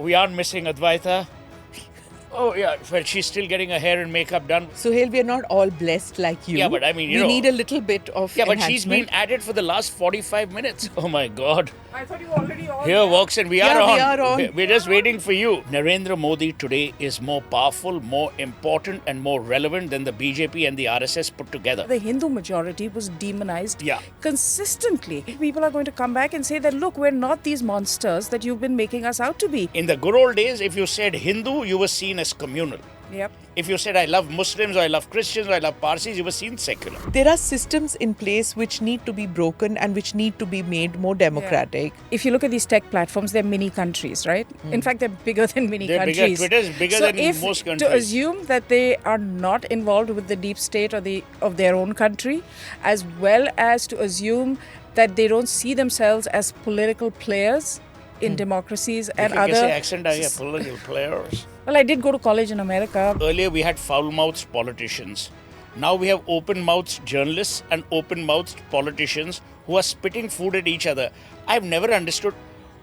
we aren't missing Advaita. Oh, yeah. Well, she's still getting her hair and makeup done. Suhel, we are not all blessed like you. Yeah, but I mean, we need a little bit of Yeah, but enhancement. she's been at it for the last 45 minutes. Oh, my God. I thought you were already on. Here walks and we are on. we are on. We're just waiting for you. Narendra Modi today is more powerful, more important and more relevant than the BJP and the RSS put together. The Hindu majority was demonized Yeah. consistently. People are going to come back and say that, look, we're not these monsters that you've been making us out to be. In the good old days, if you said Hindu, you were seen as communal. Yep. If you said I love Muslims or I love Christians or I love Parsis, you were seen secular. There are systems in place which need to be broken and which need to be made more democratic. If you look at these tech platforms, they're mini countries, right? In fact, they're bigger than mini They're bigger. countries. Twitter is bigger than most countries. To assume that they are not involved with the deep state or of their own country, as well as to assume that they don't see themselves as political players in democracies and other... accent political players. Well, I did go to college in America. Earlier we had foul-mouthed politicians. Now we have open-mouthed journalists and open-mouthed politicians who are spitting food at each other. I've never understood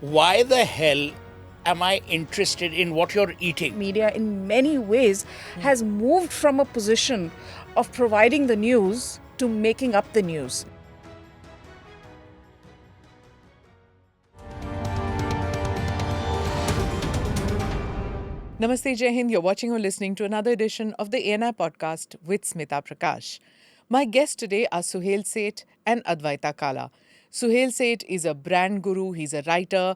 why the hell am I interested in what you're eating? Media in many ways has moved from a position of providing the news to making up the news. Namaste, Jai Hind. You're watching or listening to another edition of the ANI podcast with Smita Prakash. My guests today are Suhel Seth and Advaita Kala. Suhel Seth is a brand guru, he's a writer,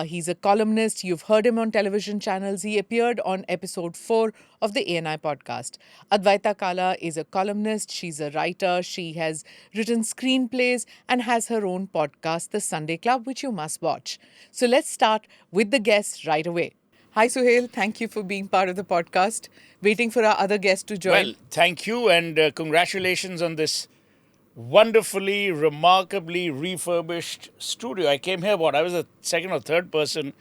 he's a columnist. You've heard him on television channels. He appeared on episode 4 of the ANI podcast. Advaita Kala is a columnist, she's a writer, she has written screenplays and has her own podcast, The Sunday Club, which you must watch. So let's start with the guests right away. Hi Suhel, thank you for being part of the podcast. Waiting for our other guest to join. Well, thank you and congratulations on this wonderfully, remarkably refurbished studio. I came here, I was the second or third person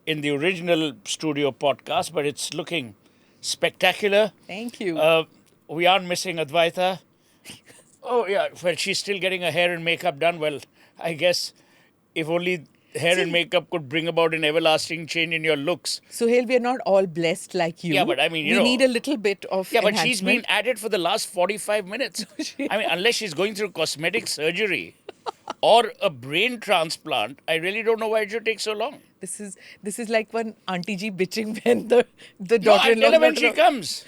in the original studio podcast, but it's looking spectacular. Thank you. We aren't missing Advaita. Oh, yeah, well, she's still getting her hair and makeup done. Well, I guess if only hair and makeup could bring about an everlasting change in your looks. Suhel, we are not all blessed like you. Yeah, but I mean, we need a little bit of but she's been at it for the last 45 minutes. I mean, unless she's going through cosmetic surgery or a brain transplant, I really don't know why it should take so long. This is like one Auntie Ji bitching when the No, daughter-in-law... I tell her when she comes.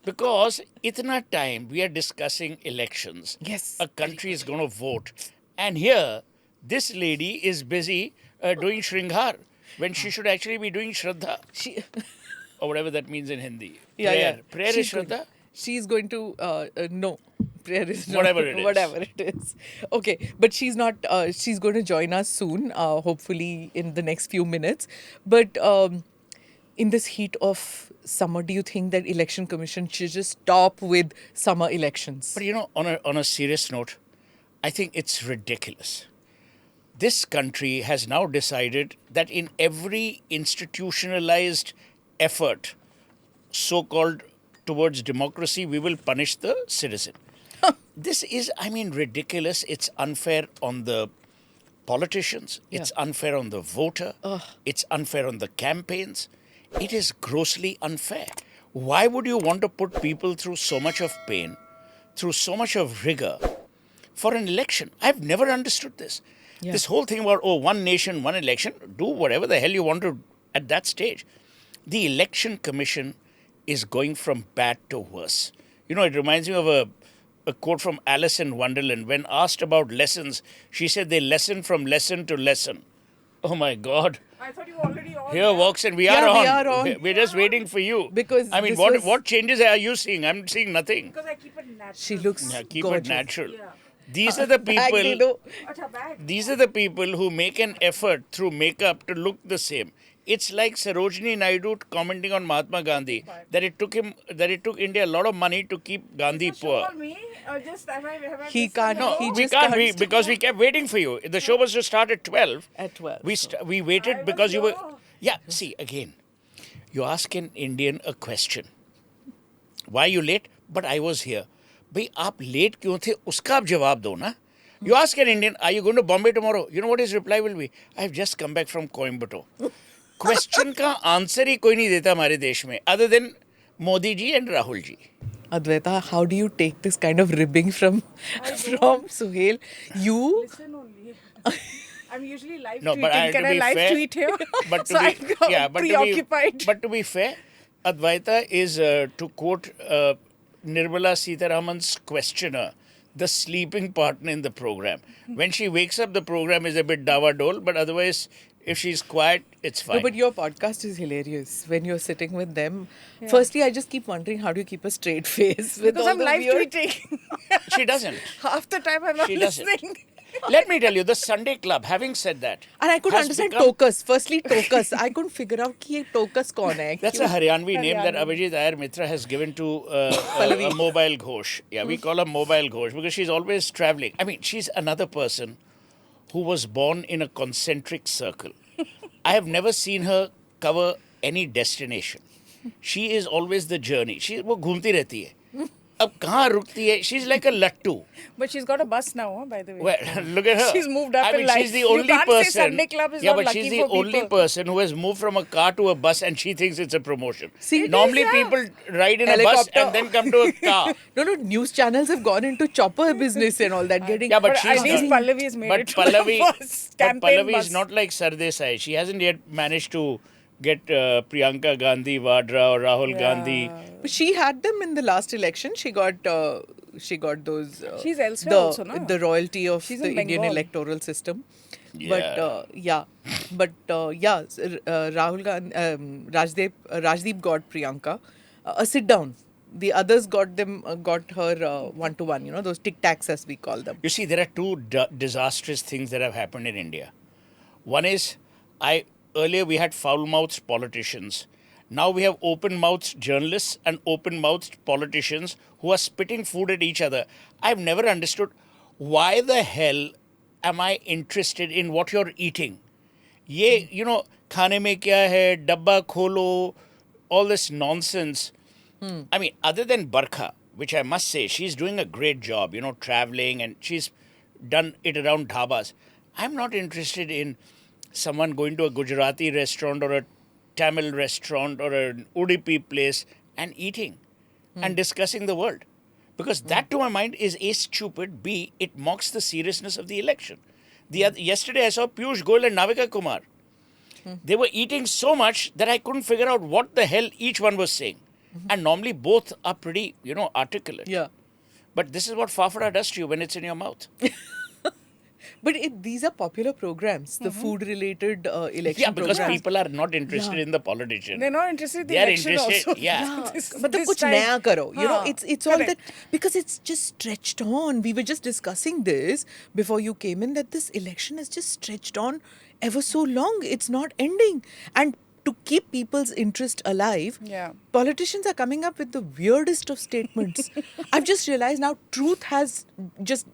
Because itna time we are discussing elections. Yes. A country is going to vote. And here, this lady is busy doing Shringhar when she should actually be doing Shraddha. Or whatever that means in Hindi. Prayer is Shraddha? She's going to... no. Prayer is not. Whatever it is. Whatever it is. Okay. But she's not... she's going to join us soon, hopefully in the next few minutes. But in this heat of summer, do you think that Election Commission should just stop with summer elections? But on a serious note, I think it's ridiculous. This country has now decided that in every institutionalized effort, so-called towards democracy, we will punish the citizen. This is, ridiculous. It's unfair on the politicians. It's unfair on the voter. It's unfair on the campaigns. It is grossly unfair. Why would you want to put people through so much of pain, through so much of rigor for an election? I've never understood this. Yeah. This whole thing about, one nation, one election, do whatever the hell you want to at that stage. The Election Commission is going from bad to worse. It reminds me of a quote from Alice in Wonderland. When asked about lessons, she said they lesson from lesson to lesson. Oh my God. I thought you were already on. Here walks and we are on. We are on. We're just waiting for you. Because what changes are you seeing? I'm seeing nothing. Because I keep it natural. She looks Keep gorgeous. it natural. Yeah. These are the people. Bag. These are the people who make an effort through makeup to look the same. It's like Sarojini Naidu commenting on Mahatma Gandhi that it took India a lot of money to keep Gandhi poor. He can't. No, he we just can't because we kept waiting for you. The show was to start at 12. At 12. We waited because you were. Yeah. See again, you ask an Indian a question. Why are you late? But I was here. भाई आप late क्यों थे? उसका आप जवाब दो ना. You ask an Indian, are you going to Bombay tomorrow? You know what his reply will be? I have just come back from Coimbatore. Question का आंसर ही कोई नहीं देता हमारे देश में, other than Modi ji and Rahul ji. Advaita, how do you take this kind of ribbing from Suhel? You Listen only. I'm usually live No, tweeting. but I, Can to I be live fair, tweet here? but to so be, I'm yeah, preoccupied. but to be fair, Advaita is, to quote Nirmala Sitharaman's questioner, the sleeping partner in the program. When she wakes up, the program is a bit dava-dole, but otherwise, if she's quiet, it's fine. No, but your podcast is hilarious when you're sitting with them. Firstly, I just keep wondering, how do you keep a straight face with Because all I'm the live weird... tweeting. She doesn't. Half the time I'm not She doesn't. listening. Let me tell you, the Sunday Club, having said that, And I couldn't has understand become- Tokus. Firstly, Tokus. I couldn't figure out कि ये Tokus कौन है. That's a Haryanvi name that Abhijit Iyer Mitra has given to a mobile ghosh. Yeah, we call her mobile ghosh because she's always traveling. I mean, she's another person who was born in a concentric circle. I have never seen her cover any destination. She is always the journey. वो घूमती रहती है. अब कहाँ रुकती है? She's like a lattu. But she's got a bus now, by the way. Well, look at her. She's moved up I mean, in life. she's the You only can't say person. Sunday Club is yeah, not but lucky she's the for only people. person who has moved from a car to a bus, and she thinks it's a promotion. See, it normally is, yeah. people ride in a bus Helicopter. and then come to a car. No, news channels have gone into chopper business and all that. Getting Yeah, but But she's at least not. Pallavi has made But it to Pallavi, the bus. but Campaign Pallavi bus. is not like Sardesai. She hasn't yet managed to get Priyanka Gandhi Vadra or Rahul Gandhi. But she had them in the last election. She got those. She's elsewhere also, no? The royalty of She's the in Indian Bengal. electoral system. Yeah. Rahul Gandhi, Rajdeep got Priyanka a sit down. The others got her 1-to-1. You know, those tic tacs as we call them. You see, there are two disastrous things that have happened in India. One is, earlier we had foul-mouthed politicians. Now we have open-mouthed journalists and open-mouthed politicians who are spitting food at each other. I've never understood why the hell am I interested in what you're eating. Ye, खाने में क्या है, डब्बा खोलो, all this nonsense. I mean, other than Barkha, which I must say, she's doing a great job, traveling, and she's done it around dhabas. I'm not interested in someone going to a Gujarati restaurant or a Tamil restaurant or an Udupi place and eating and discussing the world. Because that, to my mind, is A, stupid, B, it mocks the seriousness of the election. Yesterday, I saw Piyush Goyal and Navika Kumar. They were eating so much that I couldn't figure out what the hell each one was saying. And normally both are pretty, articulate. Yeah. But this is what Fafra does to you when it's in your mouth. But these are popular programs, the food-related election Yeah, because programs. people are not interested in the politician. They're not interested in the They are election interested, also. yeah. मतलब This कुछ time- नया करो. It's all that, correct. because it's just stretched on. We were just discussing this before you came in, that this election is just stretched on ever so long. It's not ending. And to keep people's interest alive, Yeah. politicians are coming up with the weirdest of statements. I've just realized now truth has just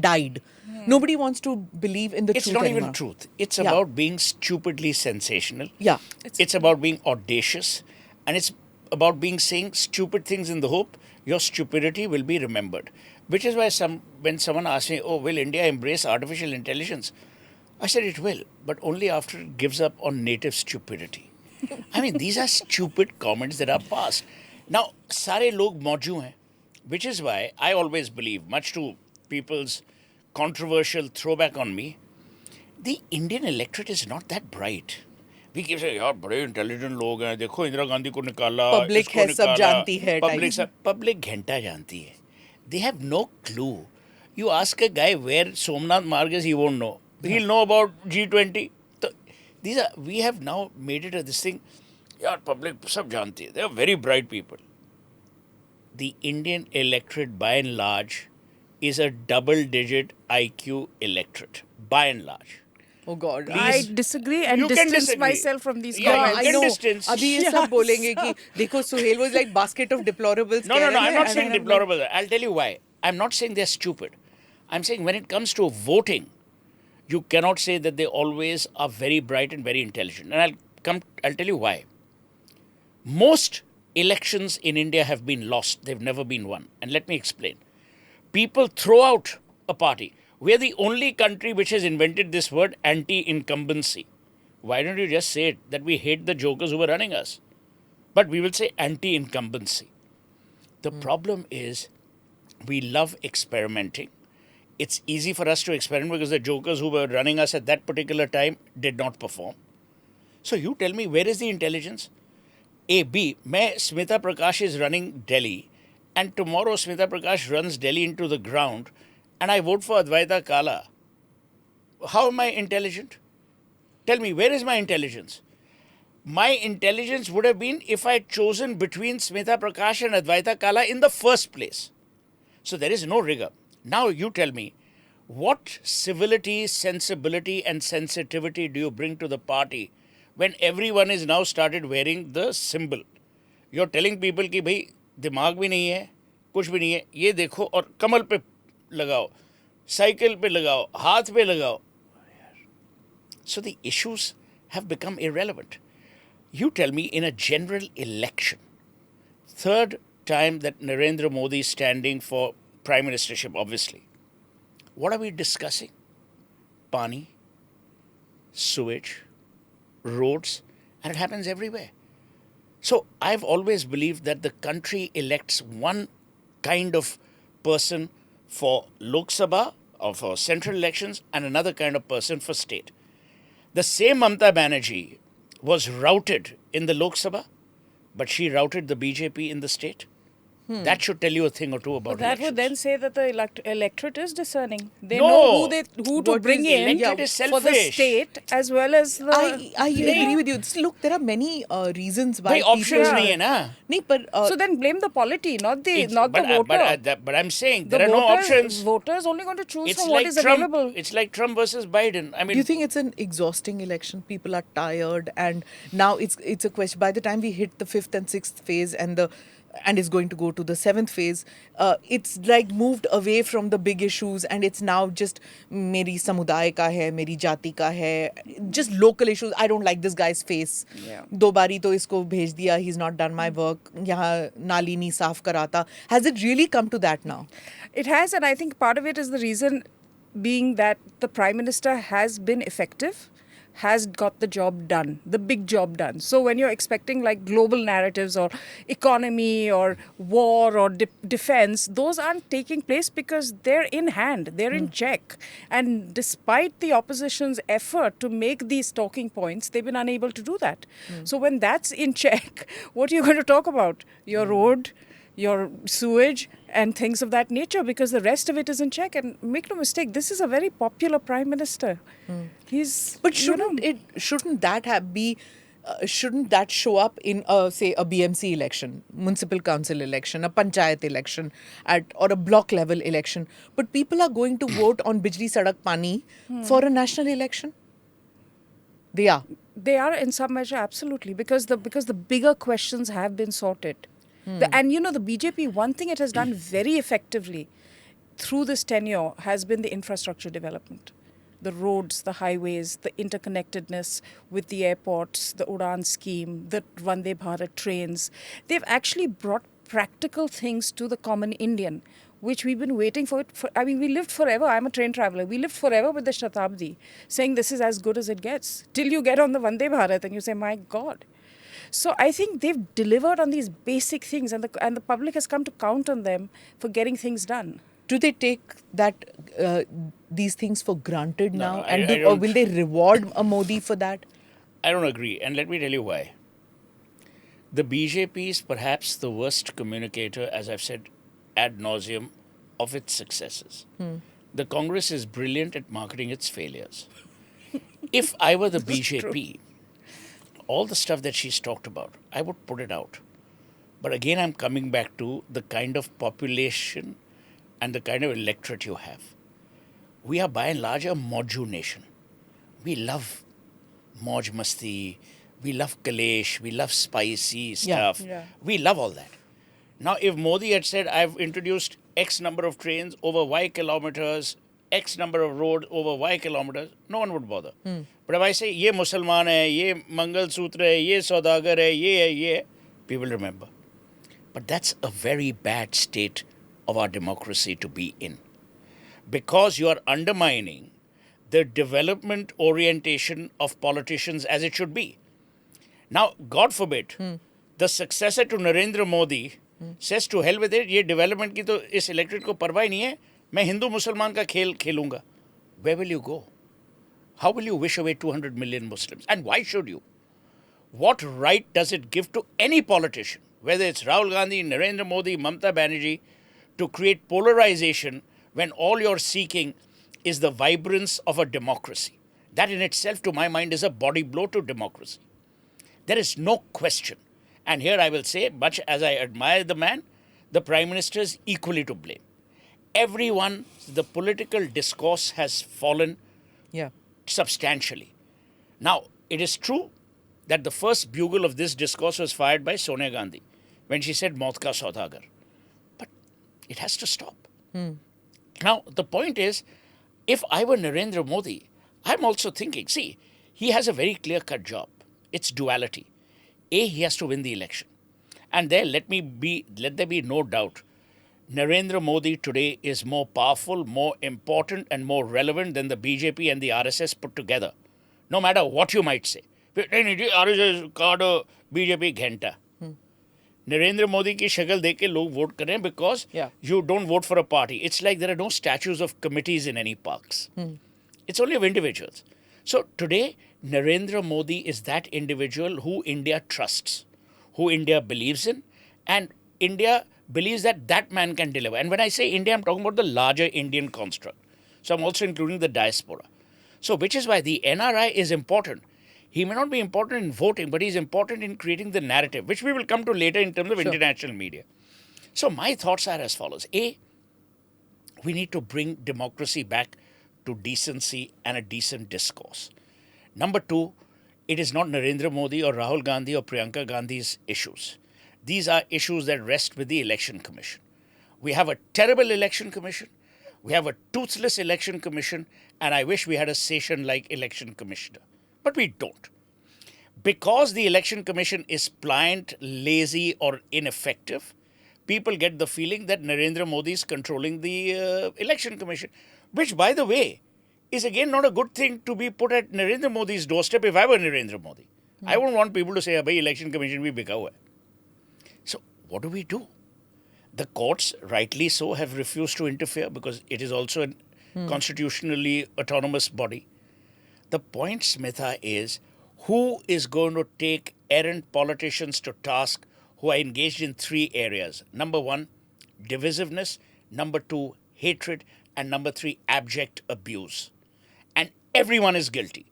died. Nobody wants to believe in the It's truth not anymore. even truth. It's Yeah. about being stupidly sensational. Yeah. It's about being audacious. And it's about saying stupid things in the hope your stupidity will be remembered. Which is why when someone asks me, will India embrace artificial intelligence? I said it will, but only after it gives up on native stupidity. I mean, these are stupid comments that are passed. Now, sare log mauju hain, which is why I always believe, much to people's controversial throwback on me, the Indian electorate is not that bright. We keep saying, yaar, bade intelligent log hain, dekho Indira Gandhi ko nikala, Public isko hai, sab nikala. janti hai type. Public ghenta janti hai. They have no clue. You ask a guy where Somnath Marg is, he won't know. He'll know about G20. We have now made it this thing. Yaar, public sab janti hai. They are very bright people. The Indian electorate, by and large, is a double-digit IQ electorate. By and large. Oh God. I disagree and You can distance disagree. myself from these Yeah, comments. you I can know. distance. अभी ये सब बोलेंगे कि देखो Suhel was like basket of deplorables. No, कह रहे I'm हैं, not and saying I'm like, deplorable. I'll tell you why. I'm not saying they're stupid. I'm saying when it comes to voting, you cannot say that they always are very bright and very intelligent. And I'll tell you why. Most elections in India have been lost. They've never been won. And let me explain. People throw out a party. We're the only country which has invented this word anti-incumbency. Why don't you just say it that we hate the jokers who were running us? But we will say anti-incumbency. The problem is we love experimenting. It's easy for us to experiment because the jokers who were running us at that particular time did not perform. So you tell me, where is the intelligence? A, B, Smita Prakash is running Delhi, and tomorrow Smita Prakash runs Delhi into the ground, and I vote for Advaita Kala. How am I intelligent? Tell me, where is my intelligence? My intelligence would have been if I had chosen between Smita Prakash and Advaita Kala in the first place. So there is no rigor. Now you tell me, what civility, sensibility and sensitivity do you bring to the party when everyone is now started wearing the symbol? You're telling people कि भाई दिमाग भी नहीं है, कुछ भी नहीं है, ये देखो और कमल पे लगाओ, साइकिल पे लगाओ, हाथ पे लगाओ. So the issues have become irrelevant. You tell me, in a general election, third time that Narendra Modi is standing for prime ministership, obviously, what are we discussing? Pani, sewage, roads, and it happens everywhere. So I've always believed that the country elects one kind of person for Lok Sabha or for central elections and another kind of person for state. The same Mamata Banerjee was routed in the Lok Sabha, but she routed the BJP in the state. That should tell you a thing or two about That would elections. then say that the electorate is discerning. They No. know who to What bring is in electorate is for the selfish. state as well as the. I agree with you. Look, there are many reasons why भाई options people... नहीं है ना. नहीं, but So then blame the polity, not the but, voter. but I'm saying The there are no voters- options. Voters only going to choose It's from what like is Trump. available. It's like Trump versus Biden. I mean, do you think it's an exhausting election? People are tired, and now it's a question. By the time we hit the 5th and 6th phase, and is going to go to the 7th phase, it's like moved away from the big issues, and it's now just meri samuday ka hai, meri jati ka hai, just local issues. I don't like this guy's face. Yeah. दो बारी तो इसको भेज दिया, he's not done my work, यहाँ नाली नहीं साफ कराता. Has it really come to that now? It has, and I think part of it is the reason being that the Prime Minister has been effective, has got the job done, the big job done. So when you're expecting like global narratives or economy or war or defense, those aren't taking place because they're in hand, they're in check. And despite the opposition's effort to make these talking points, they've been unable to do that. So when that's in check, what are you going to talk about? Your road, your sewage and things of that nature, because the rest of it is in check. And make no mistake, this is a very popular prime minister. He's, But shouldn't that show up in say a BMC election, municipal council election, a panchayat election, or a block level election? But people are going to vote on Bijli Sadak Pani for a national election. They are. They are in some measure, absolutely, because the bigger questions have been sorted. And you know, the BJP, one thing it has done very effectively through this tenure has been the infrastructure development. The roads, the highways, the interconnectedness with the airports, the Udan scheme, the Vande Bharat trains. They've actually brought practical things to the common Indian, which we've been waiting for. I mean, we lived forever. I'm a train traveler. We lived forever with the Shatabdi, saying this is as good as it gets. Till you get on the Vande Bharat and you say, my God. So I think they've delivered on these basic things, and the public has come to count on them for getting things done. Do they take these things for granted now? I Or will they reward a Modi for that? I don't agree, and let me tell you why. The BJP is perhaps the worst communicator, as I've said ad nauseum, of its successes. The Congress is brilliant at marketing its failures. If I were the BJP, all the stuff that she's talked about, I would put it out. But again, I'm coming back to the kind of population and the kind of electorate you have. We are by and large a Mauju nation. We love Mauj Masti, we love Kalesh, we love spicy stuff. Yeah. We love all that. Now, if Modi had said, I've introduced X number of trains over Y kilometers, X number of roads over Y kilometers, no one would bother. But if I say, ye Musalman hai, ye Mangal Sutra hai, ye Saudagar hai, ye, people remember. But that's a very bad state of our democracy to be in. Because you are undermining the development orientation of politicians as it should be. Now, God forbid, the successor to Narendra Modi says to hell with it, ये development की तो इस electorate को परवाह ही नहीं है, मैं हिंदू मुसलमान का खेल खेलूंगा. Where will you go? How will you wish away 200 million Muslims? And why should you? What right does it give to any politician, whether it's Rahul Gandhi, Narendra Modi, Mamata Banerjee, to create polarization when all you're seeking is the vibrance of a democracy? That in itself, to my mind, is a body blow to democracy. There is no question. And here I will say, much as I admire the man, the Prime Minister is equally to blame. Everyone, the political discourse has fallen substantially. Now, it is true that the first bugle of this discourse was fired by Sonia Gandhi when she said, Maut ka saudagar. But it has to stop. Now, the point is, if I were Narendra Modi, I'm also thinking, see, he has a very clear-cut job. It's duality. A, he has to win the election. And there, let there be no doubt, Narendra Modi today is more powerful, more important, and more relevant than the BJP and the RSS put together. No matter what you might say. RSS card BJP घंटा. Narendra Modi की शक्ल देख के लोग vote करें because you don't vote for a party. It's like there are no statues of committees in any parks. It's only of individuals. So today, Narendra Modi is that individual who India trusts, who India believes in, and India believes that that man can deliver. And when I say India, I'm talking about the larger Indian construct. So I'm also including the diaspora. So which is why the NRI is important. He may not be important in voting, but he's important in creating the narrative, which we will come to later in terms of international media. So my thoughts are as follows. A, we need to bring democracy back to decency and a decent discourse. Number two, it is not Narendra Modi or Rahul Gandhi or Priyanka Gandhi's issues. These are issues that rest with the Election Commission. We have a terrible Election Commission. We have a toothless Election Commission. And I wish we had a Session-like Election Commissioner. But we don't. Because the Election Commission is pliant, lazy, or ineffective, people get the feeling that Narendra Modi is controlling the Election Commission. Which, by the way, is again not a good thing to be put at Narendra Modi's doorstep if I were Narendra Modi. I wouldn't want people to say, "Abhi, Election Commission bhi bika hua hai." So, what do we do? The courts, rightly so, have refused to interfere because it is also a constitutionally autonomous body. The point, Smita, is who is going to take errant politicians to task who are engaged in three areas? Number one, divisiveness. Number two, hatred. And number three, abject abuse. And everyone is guilty.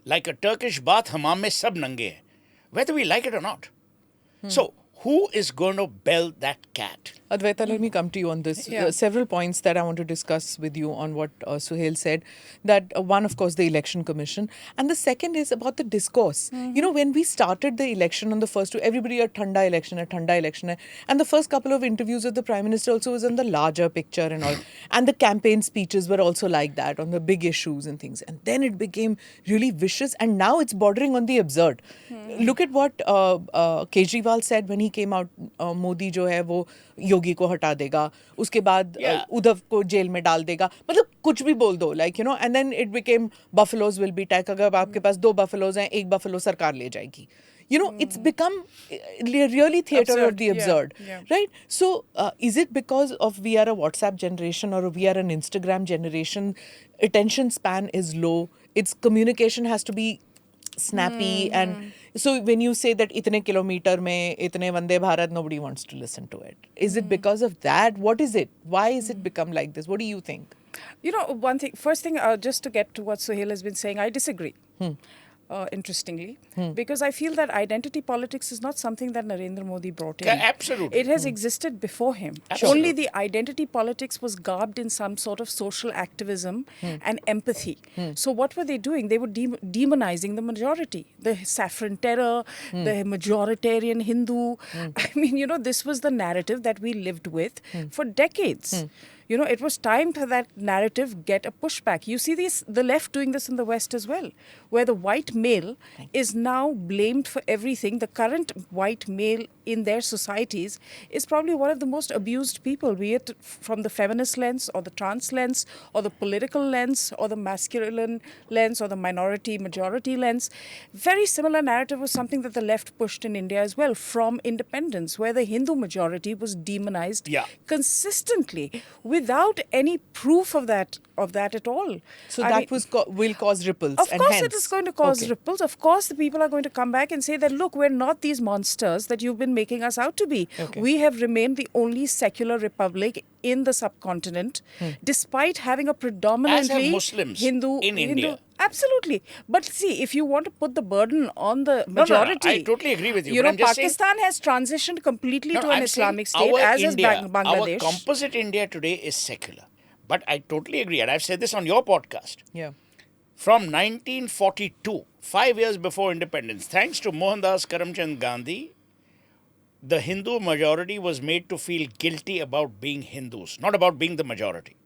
Like a Turkish bath, hammam mein sab nange hai, whether we like it or not. So, who is going to bell that cat? Advaita, let me come to you on this. Several points that I want to discuss with you on what Suhel said. That one, of course, the Election Commission. And the second is about the discourse. You know, when we started the election on the first two, everybody a thanda election. And the first couple of interviews with the Prime Minister also was on the larger picture and all. And the campaign speeches were also like that on the big issues and things. And then it became really vicious. And now it's bordering on the absurd. Look at what Kejriwal said when he came out. Modi jo hai wo योगी को हटा देगा उसके बाद उद्धव को jail में डाल देगा मतलब कुछ भी बोल दो like you know and then it became buffaloes will be attacked अगर आपके पास 2 buffaloes हैं एक buffalo सरकार ले जाएगी you know it's become really theater absurd, of the absurd right so is it because of we are a WhatsApp generation or we are an Instagram generation attention span is low its communication has to be snappy and so when you say that itne kilometer mein itne Vande Bharat nobody wants to listen to it is it because of that what is it why is it become like this what do you think you know first thing just to get to what Suhel has been saying I disagree interestingly because I feel that identity politics is not something that Narendra Modi brought in. Absolutely. It has existed before him. Absolutely. Only the identity politics was garbed in some sort of social activism and empathy. So what were they doing? They were demonizing the majority. The saffron terror, the majoritarian Hindu. I mean, you know, this was the narrative that we lived with for decades. You know, it was time for that narrative get a pushback. You see the left doing this in the West as well, where the white male is now blamed for everything. The current white male in their societies is probably one of the most abused people, be it from the feminist lens or the trans lens or the political lens or the masculine lens or the minority majority lens. Very similar narrative was something that the left pushed in India as well from independence, where the Hindu majority was demonized consistently without any proof of that at all. So that will cause ripples. Of and course hence, it is going to cause ripples. Of course the people are going to come back and say that, look, we're not these monsters that you've been making us out to be. We have remained the only secular republic in the subcontinent, despite having a predominantly Muslims Hindu in India. Absolutely. But see, if you want to put the burden on the majority... I totally agree with you. You but know, I'm just Pakistan has transitioned completely to an Islamic state, as is India, Bangladesh. Our composite India today is secular. But I totally agree, and I've said this on your podcast. Yeah. From 1942, 5 years before independence, thanks to Mohandas Karamchand Gandhi, the Hindu majority was made to feel guilty about being Hindus, not about being the majority.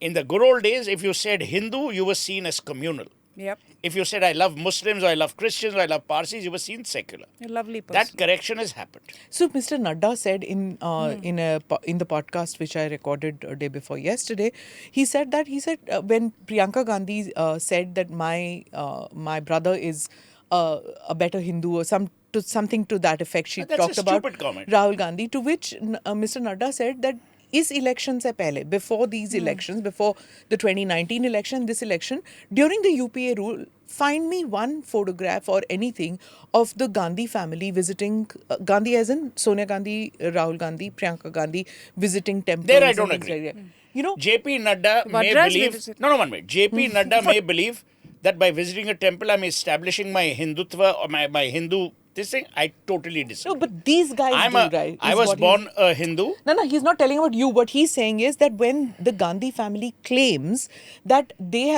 In the good old days, if you said Hindu, you were seen as communal. Yep. If you said, I love Muslims, or I love Christians, or I love Parsis, you were seen secular. A lovely person. That correction has happened. So Mr. Nadda said in the podcast which I recorded a day before yesterday, he said when Priyanka Gandhi said that my brother is a better Hindu or something to that effect, she talked about Rahul Gandhi, to which Mr. Nadda said that is election se pehle, before these elections, before the 2019 election, this election, during the UPA rule, find me one photograph or anything of the Gandhi family visiting, Gandhi as in Sonia Gandhi, Rahul Gandhi, Priyanka Gandhi, visiting temples. There I don't agree. You know, JP Nadda may believe... JP Nadda may believe that by visiting a temple, I'm establishing my Hindutva or my Hindu... This thing, I totally disagree. No, but these guys right? I was born a Hindu. No, he's not telling about you. What he's saying is that when the Gandhi family claims that they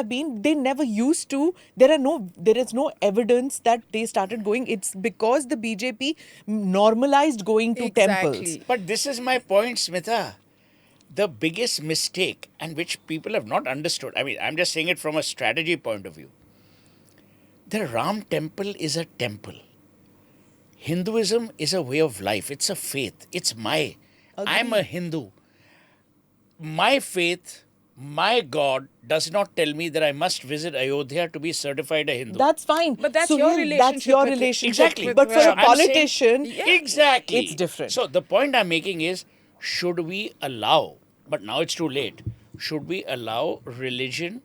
never used to, there is no evidence that they started going. It's because the BJP normalized going to temples. But this is my point, Smita. The biggest mistake, and which people have not understood, I mean, I'm just saying it from a strategy point of view. The Ram temple is a temple. Hinduism is a way of life. It's a faith. It's I'm a Hindu. My faith, my God does not tell me that I must visit Ayodhya to be certified a Hindu. That's fine. But that's your relationship. Exactly. But for a politician, exactly, it's different. So the point I'm making is, should we allow, but now it's too late, should we allow religion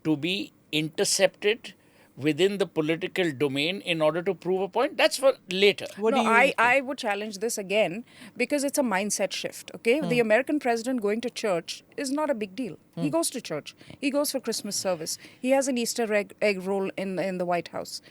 to be intercepted within the political domain in order to prove a point? That's for later. I would challenge this again because it's a mindset shift. Okay, the American president going to church is not a big deal. He goes to church. He goes for Christmas service. He has an Easter egg roll in the White House.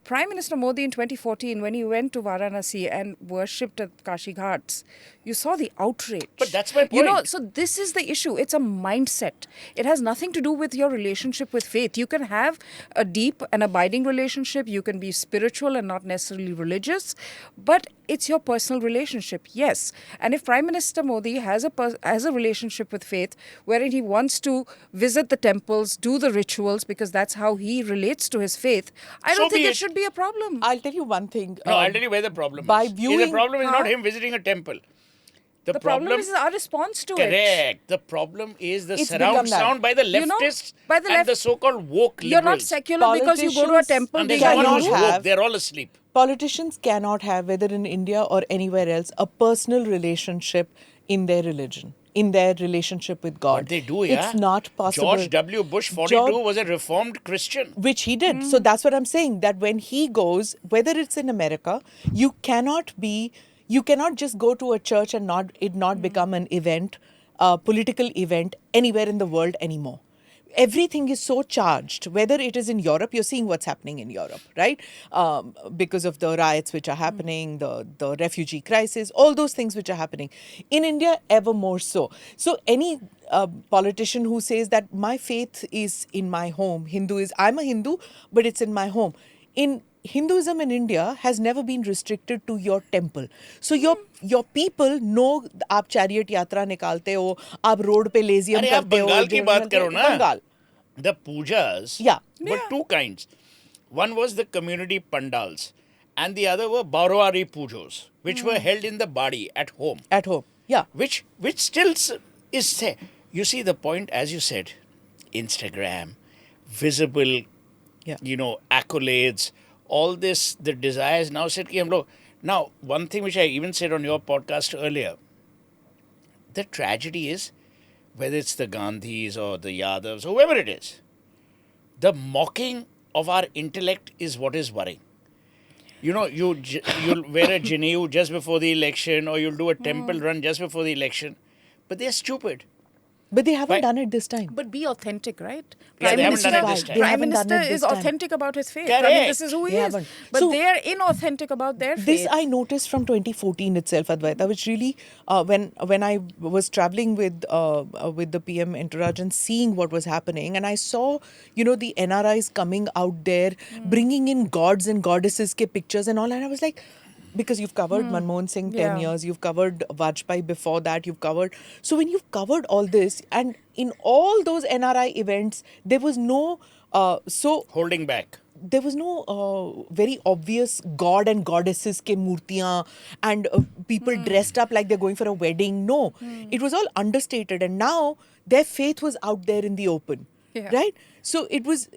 Prime Minister Modi in 2014, when he went to Varanasi and worshipped at Kashi Ghats, you saw the outrage. But that's my point. You know, so this is the issue. It's a mindset. It has nothing to do with your relationship with faith. You can have a deep and abiding relationship. You can be spiritual and not necessarily religious. But it's your personal relationship, yes. And if Prime Minister Modi has a relationship with faith, wherein he wants to visit the temples, do the rituals, because that's how he relates to his faith, I don't think it should be a problem. I'll tell you one thing. No, I'll tell you where the problem is. The problem is not him visiting a temple. The problem is our response to it. Correct. The problem is the surround sound by the leftists and the so-called woke liberals. You're not secular because you go to a temple. And they're all asleep. Politicians cannot have, whether in India or anywhere else, a personal relationship in their religion, in their relationship with God. But they do, yeah. It's not possible. George W. Bush, 42, was a reformed Christian. Which he did. So that's what I'm saying, that when he goes, whether it's in America, you cannot just go to a church and not become an event, a political event anywhere in the world anymore. Everything is so charged, whether it is in Europe, you're seeing what's happening in Europe, right? Because of the riots which are happening, the refugee crisis, all those things which are happening. In India, ever more so. So any politician who says that my faith is in my home, I'm a Hindu, but it's in my home. Hinduism in India has never been restricted to your temple. So your people know आप chariot yatra निकालते हो, आप road पे लेजियम अरे आप करते हो, बंगाल की बात करो ना. Bengal. The pujas Yeah. were Yeah. two kinds. One was the community pandals, and the other were Baurwari pujos, which were held in the body at home. At home. Yeah. Which still is there. You see the point, as you said, Instagram, visible, Yeah. accolades, all this, the desires now said ki hum log. Now, one thing which I even said on your podcast earlier, the tragedy is, whether it's the Gandhis or the Yadavs, whoever it is, the mocking of our intellect is what is worrying. You'll wear a Janeu just before the election, or you'll do a temple run just before the election, but they're stupid. But they haven't Why- done it this time. But be authentic, right? Yeah, they haven't done it this time. They Prime haven't done Minister it is this time. authentic about his faith. I mean, Correct. this is who he They is. haven't. But So- they are inauthentic about their faith. This I noticed from 2014 itself, Advaita, which really, when I was traveling with the PM Entourage and seeing what was happening, and I saw, the NRIs coming out there, bringing in gods and goddesses ke pictures and all, and I was like, because you've covered Manmohan Singh 10 Yeah. years, you've covered Vajpayee before that, so when you've covered all this, and in all those NRI events, there was no, Holding back. there was no very obvious god and goddesses ke murtiyan and people dressed up like they're going for a wedding. No, it was all understated, and now their faith was out there in the open. Yeah. Right? So it was,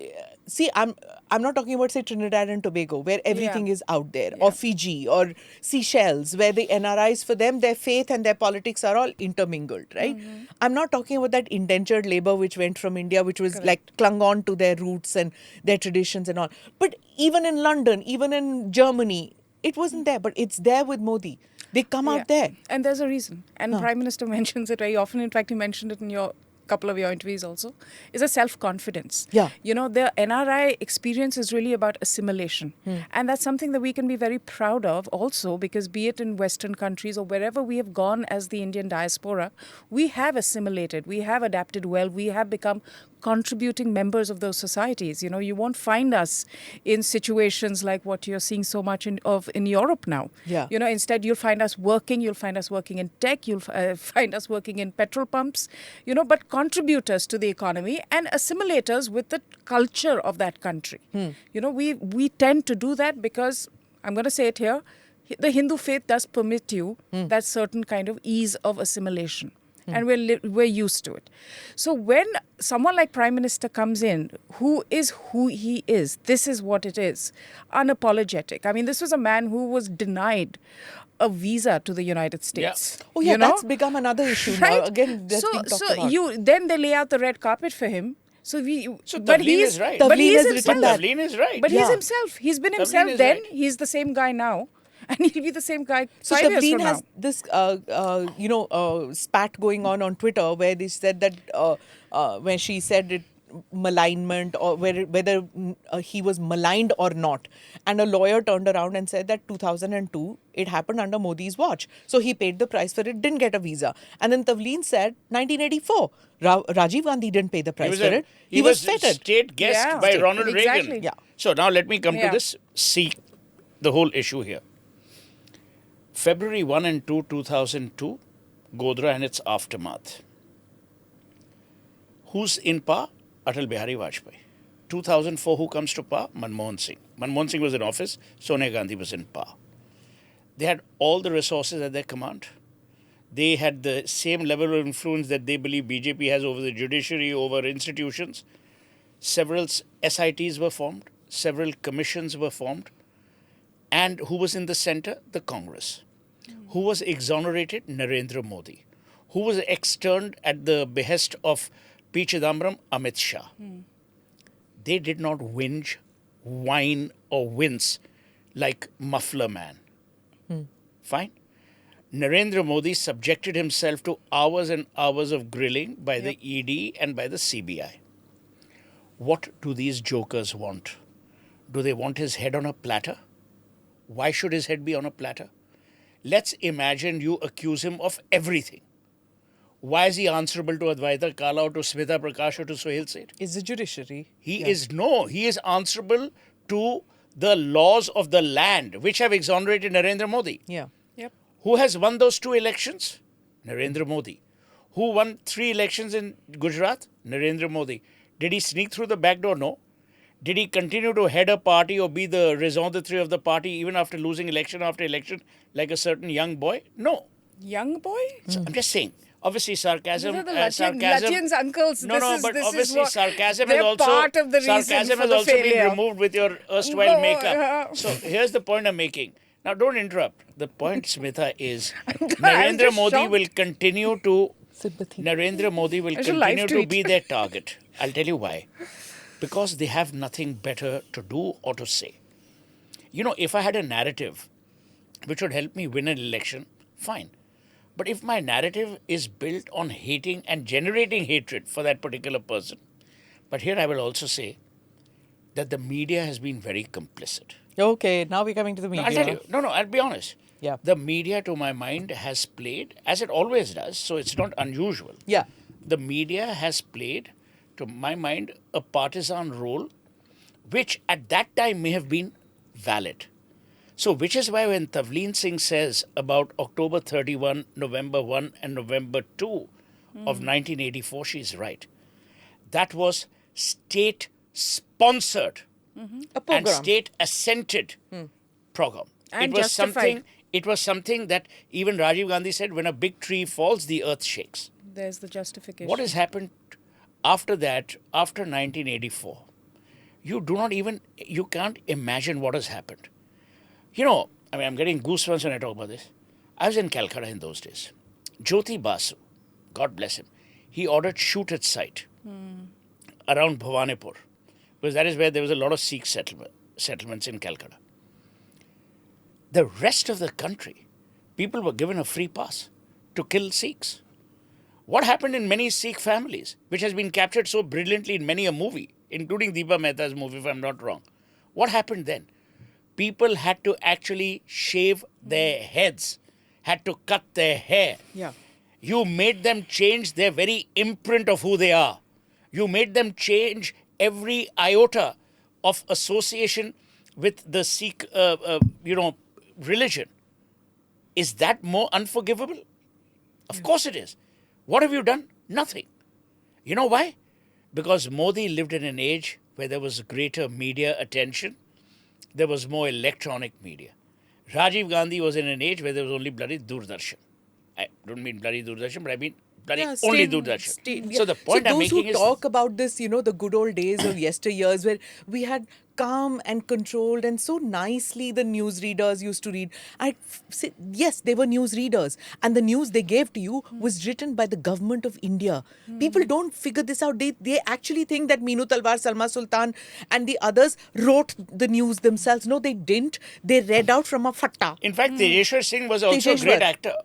I'm not talking about, say, Trinidad and Tobago, where everything is out there, or Fiji, or Seychelles, where the NRIs, for them, their faith and their politics are all intermingled, right? I'm not talking about that indentured labor which went from India, which was like clung on to their roots and their traditions and all. But even in London, even in Germany, it wasn't there, but it's there with Modi. They come out there. And there's a reason. And Prime Minister mentions it very often. In fact, he mentioned it in your couple of your interviews also, is a self-confidence. Yeah. The NRI experience is really about assimilation. And that's something that we can be very proud of also, because be it in Western countries or wherever we have gone as the Indian diaspora, we have assimilated, we have adapted well, we have become contributing members of those societies. You won't find us in situations like what you're seeing so much in Europe now. Yeah. Instead you'll find us working in tech, you'll find us working in petrol pumps, but contributors to the economy and assimilators with the culture of that country. We tend to do that because, I'm going to say it here, the Hindu faith does permit you that certain kind of ease of assimilation. And we're used to it. So when someone like Prime Minister comes in, who is who he is, this is what it is, unapologetic. I mean, this was a man who was denied a visa to the United States. Oh yeah, that's become another issue now. Right? Again, that's been talked about. Then they lay out the red carpet for him. So But Tavleen he is right. But he Tavleen is has written himself. that. Tavleen is right. But he's Yeah. himself. He's been Tavleen himself is then. right. He's the same guy now. And he'll be the same guy So 5 years Tavleen from has now. this, spat going on Twitter where they said that when she said it, malignment, or whether he was maligned or not, and a lawyer turned around and said that 2002 it happened under Modi's watch, so he paid the price for it, didn't get a visa. And then Tavleen said 1984 Rajiv Gandhi didn't pay the price for it. He was feted. State guest Yeah. by State. Ronald Exactly. Reagan. Yeah. So now let me come to Yeah. this Sikh, the whole issue here. February 1 and 2, 2002, Godhra and its aftermath. Who's in power? Atal Bihari Vajpayee. 2004, who comes to power? Manmohan Singh. Manmohan Singh was in office. Sonia Gandhi was in power. They had all the resources at their command. They had the same level of influence that they believe BJP has over the judiciary, over institutions. Several SITs were formed. Several commissions were formed. And who was in the center? The Congress. Who was exonerated? Narendra Modi. Who was externed at the behest of P. Chidambaram? Amit Shah. They did not whinge, whine, or wince like Muffler Man. Fine. Narendra Modi subjected himself to hours and hours of grilling by the ED and by the CBI. What do these jokers want? Do they want his head on a platter? Why should his head be on a platter? Let's imagine you accuse him of everything. Why is he answerable to Advaita Kala or to Smita, Prakash or to Suhel Seth? Is the judiciary. He is answerable to the laws of the land which have exonerated Narendra Modi. Yeah. Yep. Who has won those 2 elections? Narendra Modi. Who won 3 elections in Gujarat? Narendra Modi. Did he sneak through the back door? No. Did he continue to head a party or be the raison d'etre of the party even after losing election after election like a certain young boy? No. Young boy? So I'm just saying. Obviously, sarcasm. These are the sarcasm. Lutyens uncles. No, This is obviously, what- sarcasm they're is also part of the reason sarcasm for has the also been failure. removed with your erstwhile No, makeup. So here's the point I'm making. Now, don't interrupt. The point, Smita, is I'm Narendra just Modi shocked. will continue to Sympathy. Narendra Modi will I should live continue to tweet. be their target. I'll tell you why. Because they have nothing better to do or to say. You know, if I had a narrative which would help me win an election, fine. But if my narrative is built on hating and generating hatred for that particular person, but here I will also say that the media has been very complicit. Okay, now we're coming to the No, media. I'll tell you. No, I'll be honest. Yeah. The media, to my mind, has played, as it always does, so it's not unusual. Yeah. The media has played, to my mind, a partisan role, which at that time may have been valid. So, which is why when Tavleen Singh says about October 31, November 1, and November 2 of 1984, she's right. That was state sponsored A and program. state assented program. And it was justified. something. It was something that even Rajiv Gandhi said: when a big tree falls, the earth shakes. There's the justification. What has happened after that? After 1984, you can't imagine what has happened. You know, I mean, I'm getting goosebumps when I talk about this. I was in Calcutta in those days. Jyoti Basu, God bless him, he ordered shoot at sight around Bhawanipur, because that is where there was a lot of Sikh settlements in Calcutta. The rest of the country, people were given a free pass to kill Sikhs. What happened in many Sikh families, which has been captured so brilliantly in many a movie, including Deepa Mehta's movie, if I'm not wrong? What happened then? People had to actually shave their heads, had to cut their hair. Yeah. You made them change their very imprint of who they are. You made them change every iota of association with the Sikh, religion. Is that more unforgivable? Of course it is. What have you done? Nothing. You know why? Because Modi lived in an age where there was greater media attention. There was more electronic media. Rajiv Gandhi was in an age where there was only bloody Doordarshan. I don't mean bloody Doordarshan, but I mean bloody only Doordarshan. So the point I'm those making who is... talk about this, the good old days of yesteryears where we had calm and controlled and so nicely the newsreaders used to read. I say, yes, they were newsreaders. And the news they gave to you was written by the government of India. People don't figure this out. They actually think that Meenu Talwar, Salma Sultan and the others wrote the news themselves. No, they didn't. They read out from a fatta. In fact, Tejeshwar Singh was also a Tejeshwar. great actor.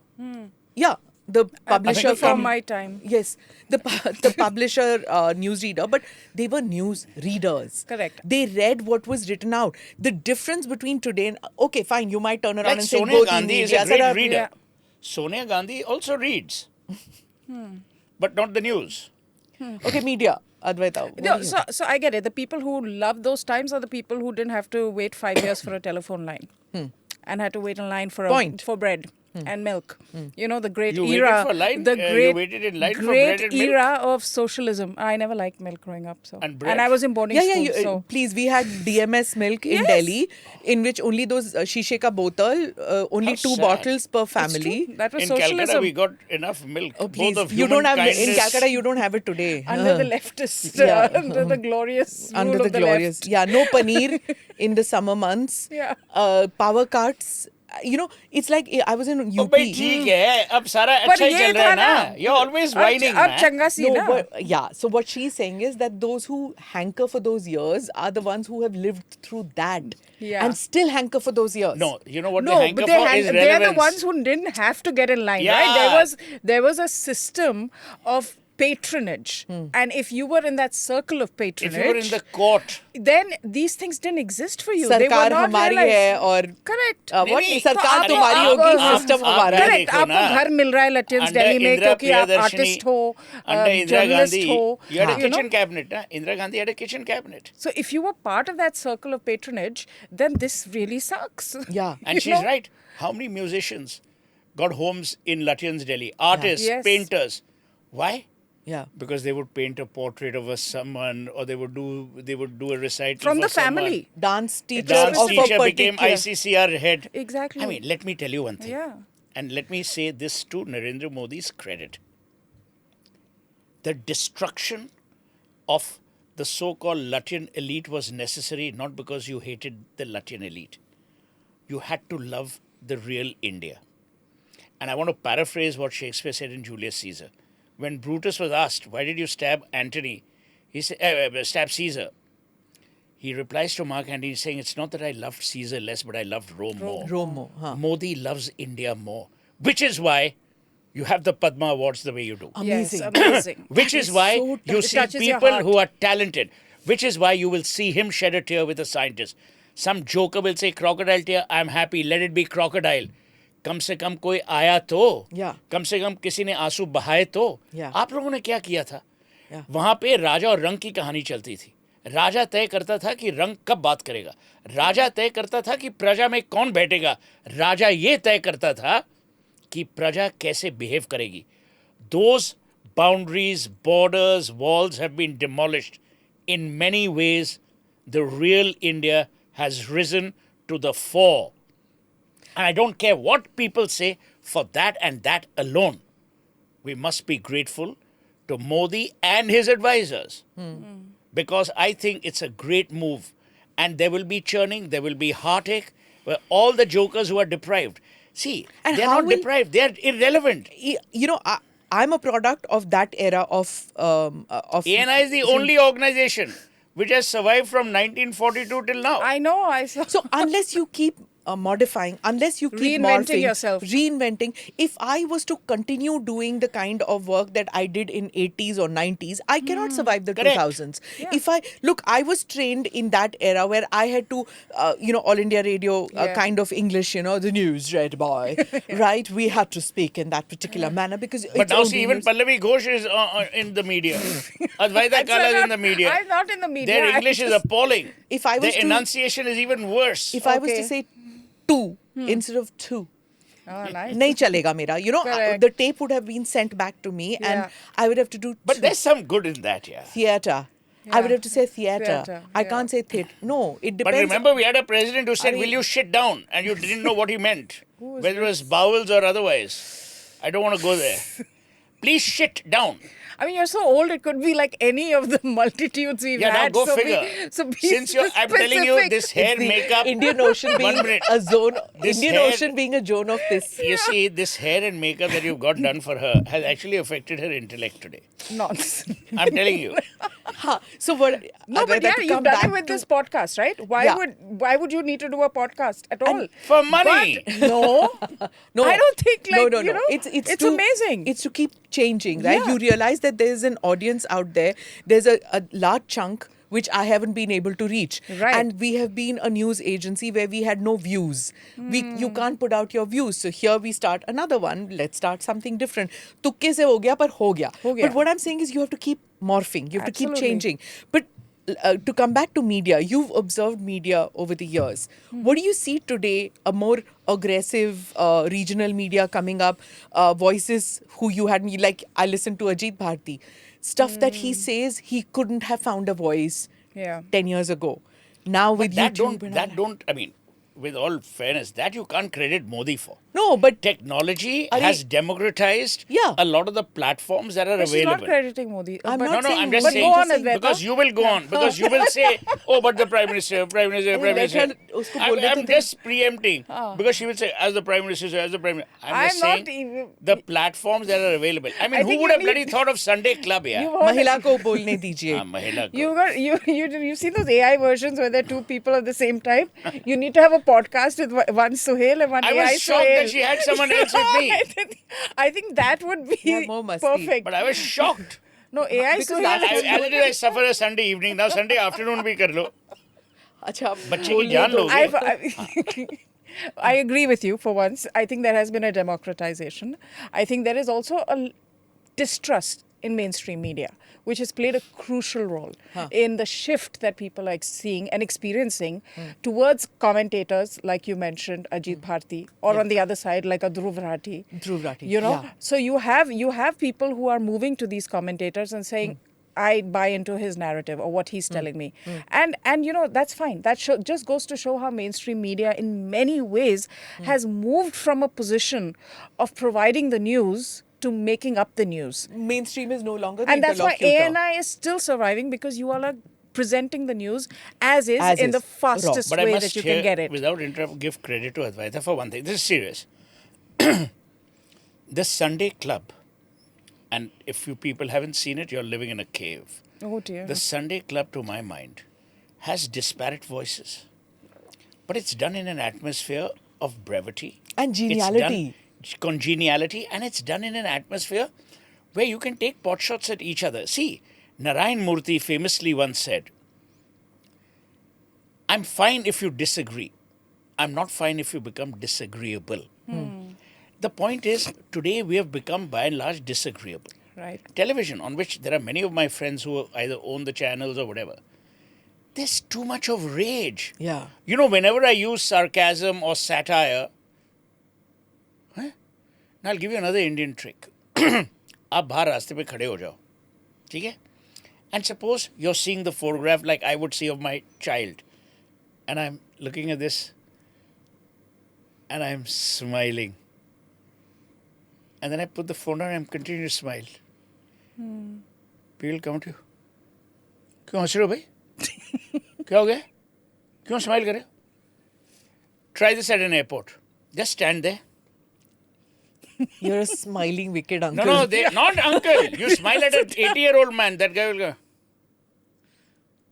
Yeah, the publisher Before my time. Yes, the publisher newsreader, but they were news readers. Correct. They read what was written out. The difference between today and okay, fine, you might turn around Like and say, Sonia "Go Gandhi is Hindi, a great Azara." reader. Yeah. Sonia Gandhi also reads. But not the news. Okay, media, Advaita. what No, do you so I get it. The people who love those times are the people who didn't have to wait 5 years for a telephone line and had to wait in line for Point. for bread and milk. You know, the great You waited era. for line? The You great, waited in line for great bread and milk? era of socialism. I never liked milk growing up. So And bread? I was in boarding Yeah, school. So please, we had DMS milk in Yes. Delhi, in which only those shishe ka bottle, only How 2 sad. bottles per It's family. true. That was In Calcutta, socialism. we got enough milk. Oh, Both please, of you don't have in human Calcutta. You don't have it today. Under the leftist, Yeah. under the glorious rule Under the of the glorious, left. yeah, no paneer in the summer months. Yeah. Power cuts. It's like I was in Oh, UP. भाई ठीक है अब सारा पर अच्छा ही ये चल रहा था है ना ना, you're always whining अब man. चंगा सी No, ना. but, yeah. So what she's saying is that those who hanker for those years are the ones who have lived through that Yeah. and still hanker for those years. No, you know what No, they hanker but for is they're the relevance. ones who didn't have to get in line, Yeah. right? There was a system of patronage. And if you were in that circle of patronage, If you were in the court, then these things didn't exist for you. They were सरकार not हमारी realized. है और Correct. what नहीं, नहीं, सरकार तो तुम्हारी आपको- होगी, आप- सिस्टम आप- हमारा है। Correct. देखो आपको ना, घर मिल रहा है लटियंस under दिल्ली में Indira क्योंकि आप Priyadarshini, आर्टिस्ट हो, under Indira journalist Gandhi, हो. you had a you know. kitchen cabinet. Huh? Indira Gandhi had a kitchen cabinet. So if you were part of that circle of patronage, then this really sucks. Yeah. And You she's know? right. How many musicians got homes in Lutyens Delhi? Artists, Yes. painters. Why? Yeah. Because they would paint a portrait of someone, or they would do a recital From for the someone. family. Dance teacher Dance of teacher a became particular... ICCR head. Exactly. I mean, let me tell you one thing. Yeah. And let me say this to Narendra Modi's credit. The destruction of the so-called Lutyen elite was necessary not because you hated the Lutyen elite. You had to love the real India. And I want to paraphrase what Shakespeare said in Julius Caesar. When Brutus was asked, why did you stab Antony? He said, stab Caesar. He replies to Mark Antony saying, it's not that I loved Caesar less, but I loved Rome more. Romo, huh. Modi loves India more. Which is why you have the Padma Awards the way you do. Amazing. Yes, amazing. Which is why so you It see touches your people heart. who are talented. Which is why you will see him shed a tear with a scientist. Some joker will say, crocodile tear, I'm happy, let it be crocodile. कम से कम कोई आया तो, Yeah. कम से कम किसी ने आंसू बहाए तो. Yeah. आप लोगों ने क्या किया था? Yeah. वहां पे राजा और रंग की कहानी चलती थी. राजा तय करता था कि रंग कब बात करेगा. राजा तय करता था कि प्रजा में कौन बैठेगा. राजा ये तय करता था कि प्रजा कैसे बिहेव करेगी. Those boundaries, borders, walls have been demolished. In many ways, the real India has risen to the fore. And I don't care what people say, for that and that alone, we must be grateful to Modi and his advisors. Because I think it's a great move. And there will be churning, there will be heartache, where all the jokers who are deprived. See, And they're how not will- deprived, they're irrelevant. You know, I'm a product of that era of... ANI is the only organization which has survived from 1942 till now. I know. I saw. So unless you keep modifying, unless you keep Reinventing morphing, yourself. reinventing, if I was to continue doing the kind of work that I did in 80s or 90s, I cannot survive the Correct. 2000s. Yeah. If I was trained in that era where I had to, All India Radio Yeah. kind of English, the news read by, right? We had to speak in that particular manner because But it's now only see, even news. Pallavi Ghosh is in the media. Advaita Kala is in the media. I'm not in the media. Their I English is just- appalling. If I was Their to- enunciation is even worse. If I was to Okay. say two instead of two, Oh, nice. nahi chalega mera. Correct. The tape would have been sent back to me Yeah. and I would have to do But there's some good in that, yeah. theatre. I would Yeah. have to say theatre. Theatre, I yeah. can't say theatre. No, it But depends. remember, we had a president who said, I- will you shit down? And you didn't know what he meant. was Whether it was bowels or otherwise. I don't want to go there. Please shit down. I mean, you're so old, it could be like any of the multitudes we've Yeah, now had. go so figure. Be Since I'm telling you, specific. this hair It's the makeup... Indian Ocean One being minute. a zone. This Indian hair- Ocean being a zone of this. You see, this hair and makeup that you've got done for her has actually affected her intellect today. Nonsense. I'm telling you. Huh. So what? No, but Advaita, yeah, to you've come done back it with to- this podcast, right? Yeah. Why would you need to do a podcast at all? For money. But no, No, I don't think no, like no, you no. know. It's It's to, amazing. It's to keep changing, right? Yeah. You realize that there is an audience out there. There's a large chunk which I haven't been able to reach. Right. And we have been a news agency where we had no views. You can't put out your views. So here we start another one. Let's start something different. तुक्के से हो गया पर हो गया. हो गया. But what I'm saying is you have to keep morphing. You have to keep Absolutely. changing. But to come back to media, you've observed media over the years. What do you see today? A more aggressive regional media coming up, voices who you had, like I listened to Ajit Bharti, stuff that he says he couldn't have found a voice Yeah. 10 years ago. Now with That YouTube don't, I mean, with all fairness, that you can't credit Modi for. No, but Technology Are has you- democratized Yeah. a lot of the platforms that are But she's not available. crediting Modi. I'm but not No, no, saying I'm just Modi, saying. Go on, Advaita. Because you will go on. Because you will say, oh, but the Prime Minister, Prime Minister, Prime let Minister. her- usko bolne to I'm de. just preempting. Because she will say, as the Prime Minister, as the Prime Minister. I'm just I'm saying not even- the platforms that are available. I mean, I who think would you have bloody need- thought of Sunday Club, yeah? Mahila ko bolne dijiye. Mahila ko. You've seen those AI versions where there are two people at the same time. You need to have a podcast with one Suhel and one I AI was shocked Suhel. that she had someone else with me. I think that would be Yeah, more must be. perfect. But I was shocked. No, AI Because Suhel. As it is, I suffer a Sunday evening. Now Sunday afternoon भी कर लो. अच्छा बच्चे की जान लोगे. I agree with you for once. I think there has been a democratization. I think there is also a distrust in mainstream media, which has played a crucial role in the shift that people are seeing and experiencing towards commentators, like you mentioned, Ajit Bharti, or on the other side, like a Dhruv Rathi. Dhruv Rathi, You know, yeah. so you have people who are moving to these commentators and saying, I buy into his narrative or what he's telling me. And you know, that's fine. That just goes to show how mainstream media in many ways has moved from a position of providing the news to making up the news. Mainstream is no longer the And that's why interlocutor. ANI is still surviving, because you all are presenting the news as is As in the is, fastest But I way must that you can get it. without interrupt, give credit to Advaita for one thing. This is serious. The Sunday Club, and if you people haven't seen it, you're living in a cave. Oh dear. The Sunday Club, to my mind, has disparate voices. But it's done in an atmosphere of brevity. And geniality. It's done congeniality, and it's done in an atmosphere where you can take pot shots at each other. See, Narayan Murthy famously once said, I'm fine if you disagree. I'm not fine if you become disagreeable. The point is, today we have become by and large disagreeable. Right. Television, on which there are many of my friends who either own the channels or whatever, there's too much of rage. Yeah. You know, whenever I use sarcasm or satire, now I'll give you another Indian trick. आप बाहर रास्ते पे खड़े हो जाओ, ठीक है? And suppose you're seeing the photograph like I would see of my child, and I'm looking at this, and I'm smiling. And then I put the phone down and I'm continuing to smile. People come to you. क्यों हंस रहे हो भाई? क्या हो गया? क्यों smile कर रहे हो? Try this at an airport. Just stand there. You're a smiling wicked uncle. No, not uncle. You smile at an 80-year-old man. That guy will go.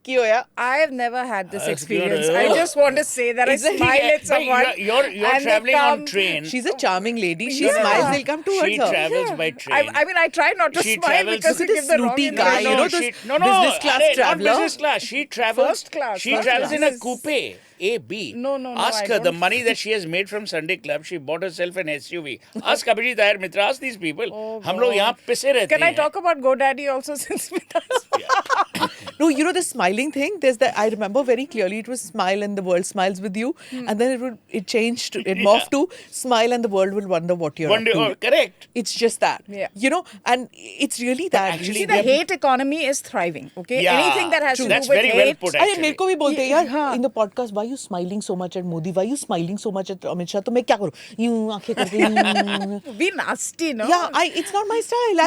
Ki hoya? I have never had this Good. experience. I just want to say that I Is it- smile at someone. You're and they traveling on come- train. She's a charming lady. She Yeah. smiles, they'll come towards She her. travels by train. I mean, I try not to She smile travels- because Look you at give this the wrong snooty guy, impression. you know, those business class not traveler. business class. She travels. First class, She first travels class. in a Yes. coupe. A-B. No, Ask I her the don't. money that she has made from Sunday Club. She bought herself an SUV. Ask Abhijit Iyer Mitra. Ask these people. हम लोग यहाँ पिसे रहते Can I हैं. talk about GoDaddy also, since Smita? No, you know the smiling thing. There's that. I remember very clearly. It was smile and the world smiles with you, and then it changed. It morphed to smile and the world will wonder what you're One day, up to. correct. It's just that. Yeah. You know, and it's really that. actually See, the hate economy is thriving. Okay, Yeah, anything that has true. to do That's with very hate. well put. अरे Actually. मेरे को भी बोलते हैं यार हाँ. in the podcast, why are you smiling so much at Modi? Why are you smiling so much at Amit Shah? तो मैं क्या करूँ? यूं आंखें करके यूं. Be nasty, no? Yeah, it's not my style.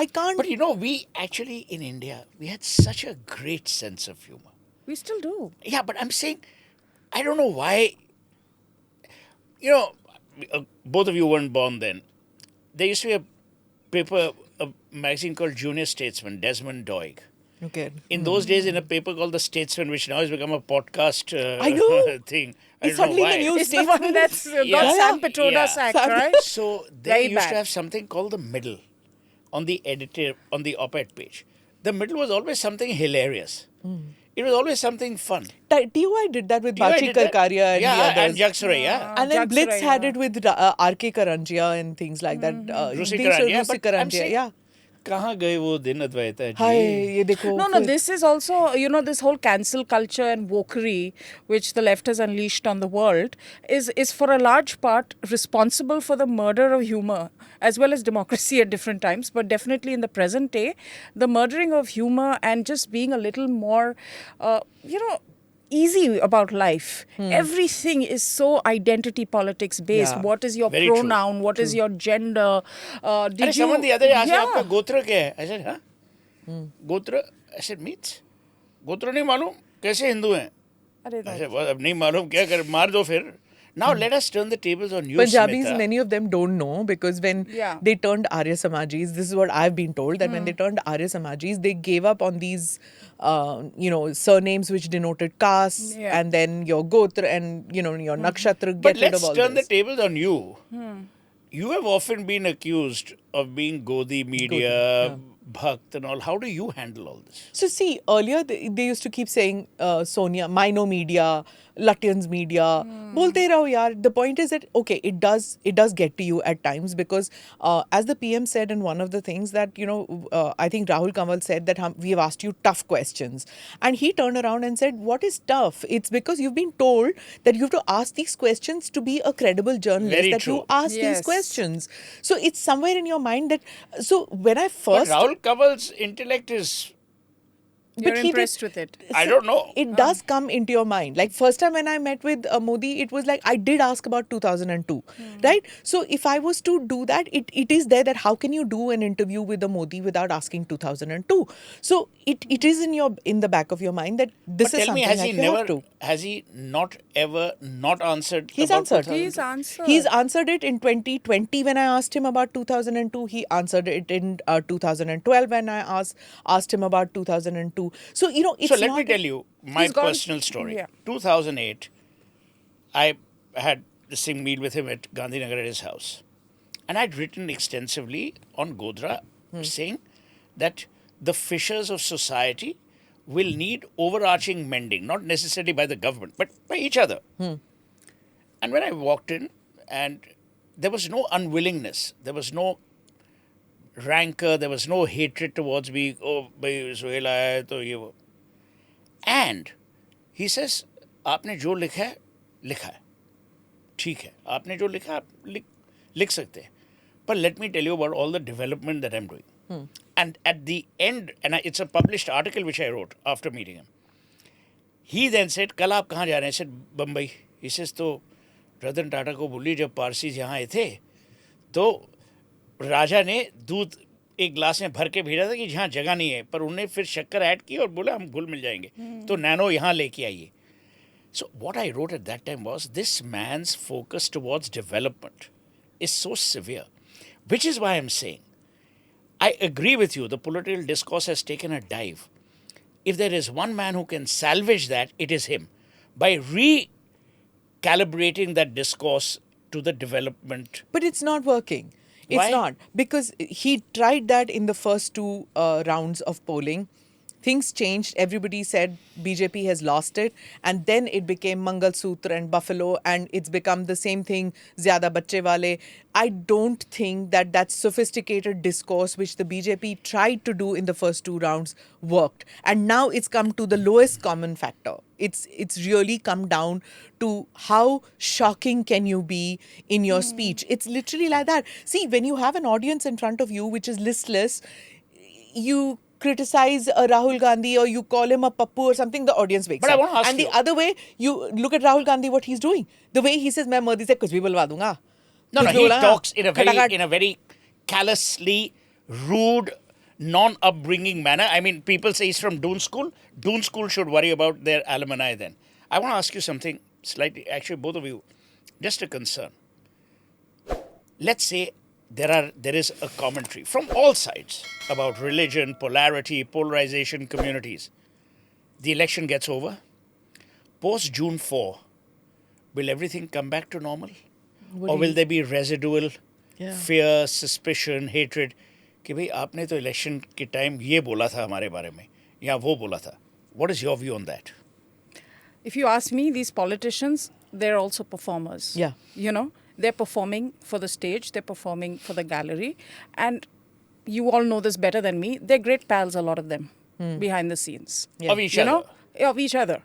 I can't. But you know, we actually in India, we had such a great sense of humor. We still do. Yeah, but I'm saying, I don't know why. You know, both of you weren't born then. There used to be a paper, a magazine called Junior Statesman, Desmond Doig. Okay. In those days, in a paper called The Statesman, which now has become a podcast I know. thing. I It's don't know suddenly why. the news. It's the one that's got Yeah. Sam Petroda Yeah. sacked, Sam- right? So they Very used to bad. have something called the middle on the editor, on the op-ed page. The middle was always something hilarious. It was always something fun. TOI did that with TOI Bachi did that. Karkaria and yeah, the others. and Jagsure, yeah. And then Jagsura, Blitz had yeah. it with R.K. Karanjia and things like that. Rusi things Karanjia, Rusi but I'm Karanjia, saying- yeah. कहाँ गए वो दिन अद्वैता जी? Hi, ये देखो. No, फिर- this is also, you know, this whole cancel culture and wokery which the left has unleashed on the world is for a large part responsible for the murder of humor as well as democracy at different times. But definitely in the present day, the murdering of humor and just being a little more, you know, easy about life. Everything is so identity politics based. Yeah. What is your Very true. pronoun? What is your gender? Did अरे someone the other day asked me, Yeah. आपका गोत्र क्या है? I said, huh? गोत्र? I said, means? गोत्र नहीं मालूम? कैसे हिंदू हैं? अरे I said, well, अब नहीं मालूम क्या कर मार दो फिर. Now let us turn the tables on you, Punjabis, Smita. many of them don't know because when Yeah. they turned Arya Samajis, this is what I've been told, that when they turned Arya Samajis, they gave up on these, surnames which denoted caste Yeah. and then your gotra and, your nakshatra, But get rid let's of all turn this. the tables on you. You have often been accused of being Godi media, Bhakt and all. How do you handle all this? So see, earlier they used to keep saying Sonia, Mino Media, Lutyens Media. Bolte raho yaar. The point is that okay, it does get to you at times because as the PM said in one of the things that I think Rahul Kanwal said that we have asked you tough questions, and he turned around and said, "What is tough? It's because you've been told that you have to ask these questions to be a credible journalist. Very that true. you ask these Yes. questions. So it's somewhere in your mind that. So when I But first Rahul Kanwal's intellect is, You're he impressed with it. I don't know. It does come into your mind. Like first time when I met with Modi, it was like I did ask about 2002, right? So if I was to do that, it is there that how can you do an interview with a Modi without asking 2002? So it is in the back of your mind that this But is tell me, something has he not ever not answered? He's about answered. 2002? He's answered. He's answered it in 2020 when I asked him about 2002. He answered it in 2012 when I asked him about 2002. So it's So let not me tell you my He's gone- personal story. yeah. 2008, I had the same meal with him at Gandhinagar at his house. And I'd written extensively on Godhra saying that the fissures of society will need overarching mending, not necessarily by the government, but by each other. And when I walked in, and there was no unwillingness, there was no rancor, there was no hatred towards me. Oh, bhai, Suhel aaya hai, to ye wo. And he says, आपने जो लिखा है, लिखा है. ठीक है. आपने जो लिखा, आप लिख सकते हैं. But let me tell you about all the development that I'm doing. And at the end, it's a published article which I wrote after meeting him. He then said, कल आप कहाँ जा रहे हैं? I said, Bombay. He says, तो रतन टाटा को बोली जब पारसीज यहाँ आए थे, तो राजा ने दूध एक ग्लास में भर के भेजा था कि जहाँ जगह नहीं है, पर उन्होंने फिर शक्कर ऐड की और बोला हम घुल मिल जाएंगे, तो नैनो यहाँ लेके आइए. So what I wrote at that time was, this man's focus towards development is so severe, which is why I'm saying, I agree with you, the political discourse has taken a dive. If there is one man who can salvage that, it is him. By recalibrating that discourse to the development. But it's not working. It's Why? not. Because he tried that in the first two rounds of polling. Things changed. Everybody said BJP has lost it. And then it became Mangal Sutra and Buffalo. And it's become the same thing, Zyada Bacche Wale. I don't think that sophisticated discourse which the BJP tried to do in the first two rounds worked. And now it's come to the lowest common factor. It's really come down to how shocking can you be in your speech. It's literally like that. See, when you have an audience in front of you which is listless, you criticize Rahul Gandhi or you call him a pappu or something, the audience wakes But I up. want to ask And you- the other way, you look at Rahul Gandhi, what he's doing. The way he says, "Main Modi se kuch bhi bulwa dunga." No, Kuch bhi he bolanga. talks in a Khatakhat. very callously rude, non-upbringing manner. I mean, people say he's from Doon School. Doon School should worry about their alumni then. I want to ask you something slightly, actually both of you, just a concern. Let's say there is a commentary from all sides about religion, polarity, polarization, communities. The election gets over. Post June 4, will everything come back to normal? Or will there be residual fear, suspicion, hatred? कि भाई आपने तो election के time ये बोला था हमारे बारे में या वो बोला था. What is your view on that? If you ask me, these politicians, they're also performers. Yeah. You know, they're performing for the stage, they're performing for the gallery. And you all know this better than me. They're great pals, a lot of them, behind the scenes. Yeah. Of each You other. know? Of each other.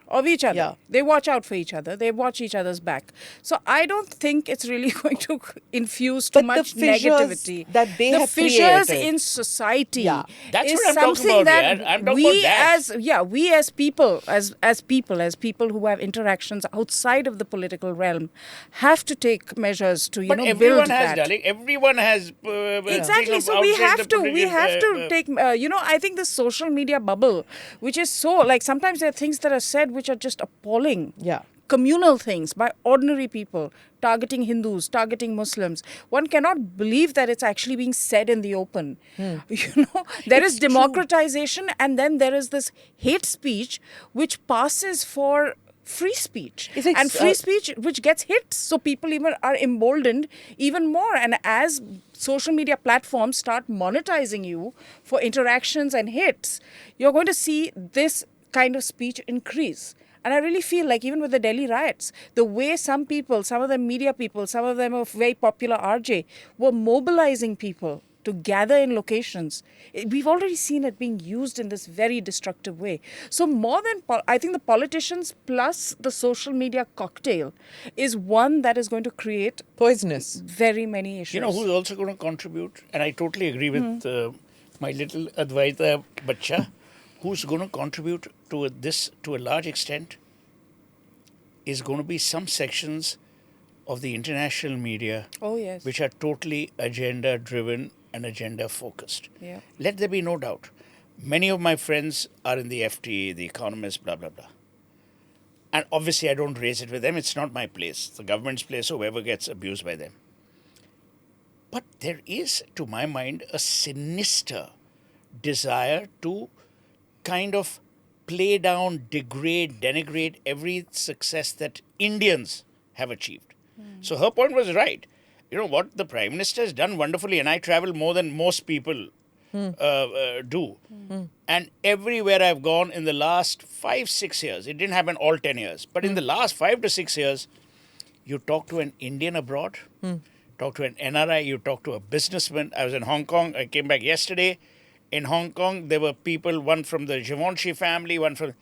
Yeah. They watch out for each other. They watch each other's back. So I don't think it's really going to infuse too But the much fissures negativity. that they the have fissures created. in society Yeah. That's is what I'm talking something about, that yeah. I'm talking we about that. we as people, as people who have interactions outside of the political realm, have to take measures to But build everyone has, that. darling. Everyone has. Exactly. So we have to take. I think the social media bubble, which is so like sometimes there are things that are said which are just appalling. Yeah. Communal things by ordinary people targeting Hindus, targeting Muslims. One cannot believe that it's actually being said in the open. There is democratization, and then there is this hate speech which passes for free speech. It's like, And free speech which gets hit. So people even are emboldened even more. And as social media platforms start monetizing you for interactions and hits, you're going to see this kind of speech increase. And I really feel like even with the Delhi riots, the way some people, some of them media people, some of them are very popular RJ, were mobilizing people to gather in locations. We've already seen it being used in this very destructive way. So more than, I think the politicians plus the social media cocktail is one that is going to create poisonous. very many issues. You know who's also going to contribute? And I totally agree with my little Advaita Bacha. Who's going to contribute to this to a large extent is going to be some sections of the international media which are totally agenda-driven and agenda-focused. Yeah. Let there be no doubt. Many of my friends are in the FT, the Economist, blah, blah, blah. And obviously I don't raise it with them. It's not my place. It's the government's place, whoever gets abused by them. But there is, to my mind, a sinister desire to kind of play down, degrade, denigrate every success that Indians have achieved. So her point was right. You know what? The Prime Minister has done wonderfully, and I travel more than most people do. And everywhere I've gone in the last 5-6 years, it didn't happen all 10 years, but in the last 5 to 6 years, you talk to an Indian abroad, talk to an NRI, you talk to a businessman. I was in Hong Kong. I came back yesterday. In Hong Kong, there were people, one from the Givenchy family, one from...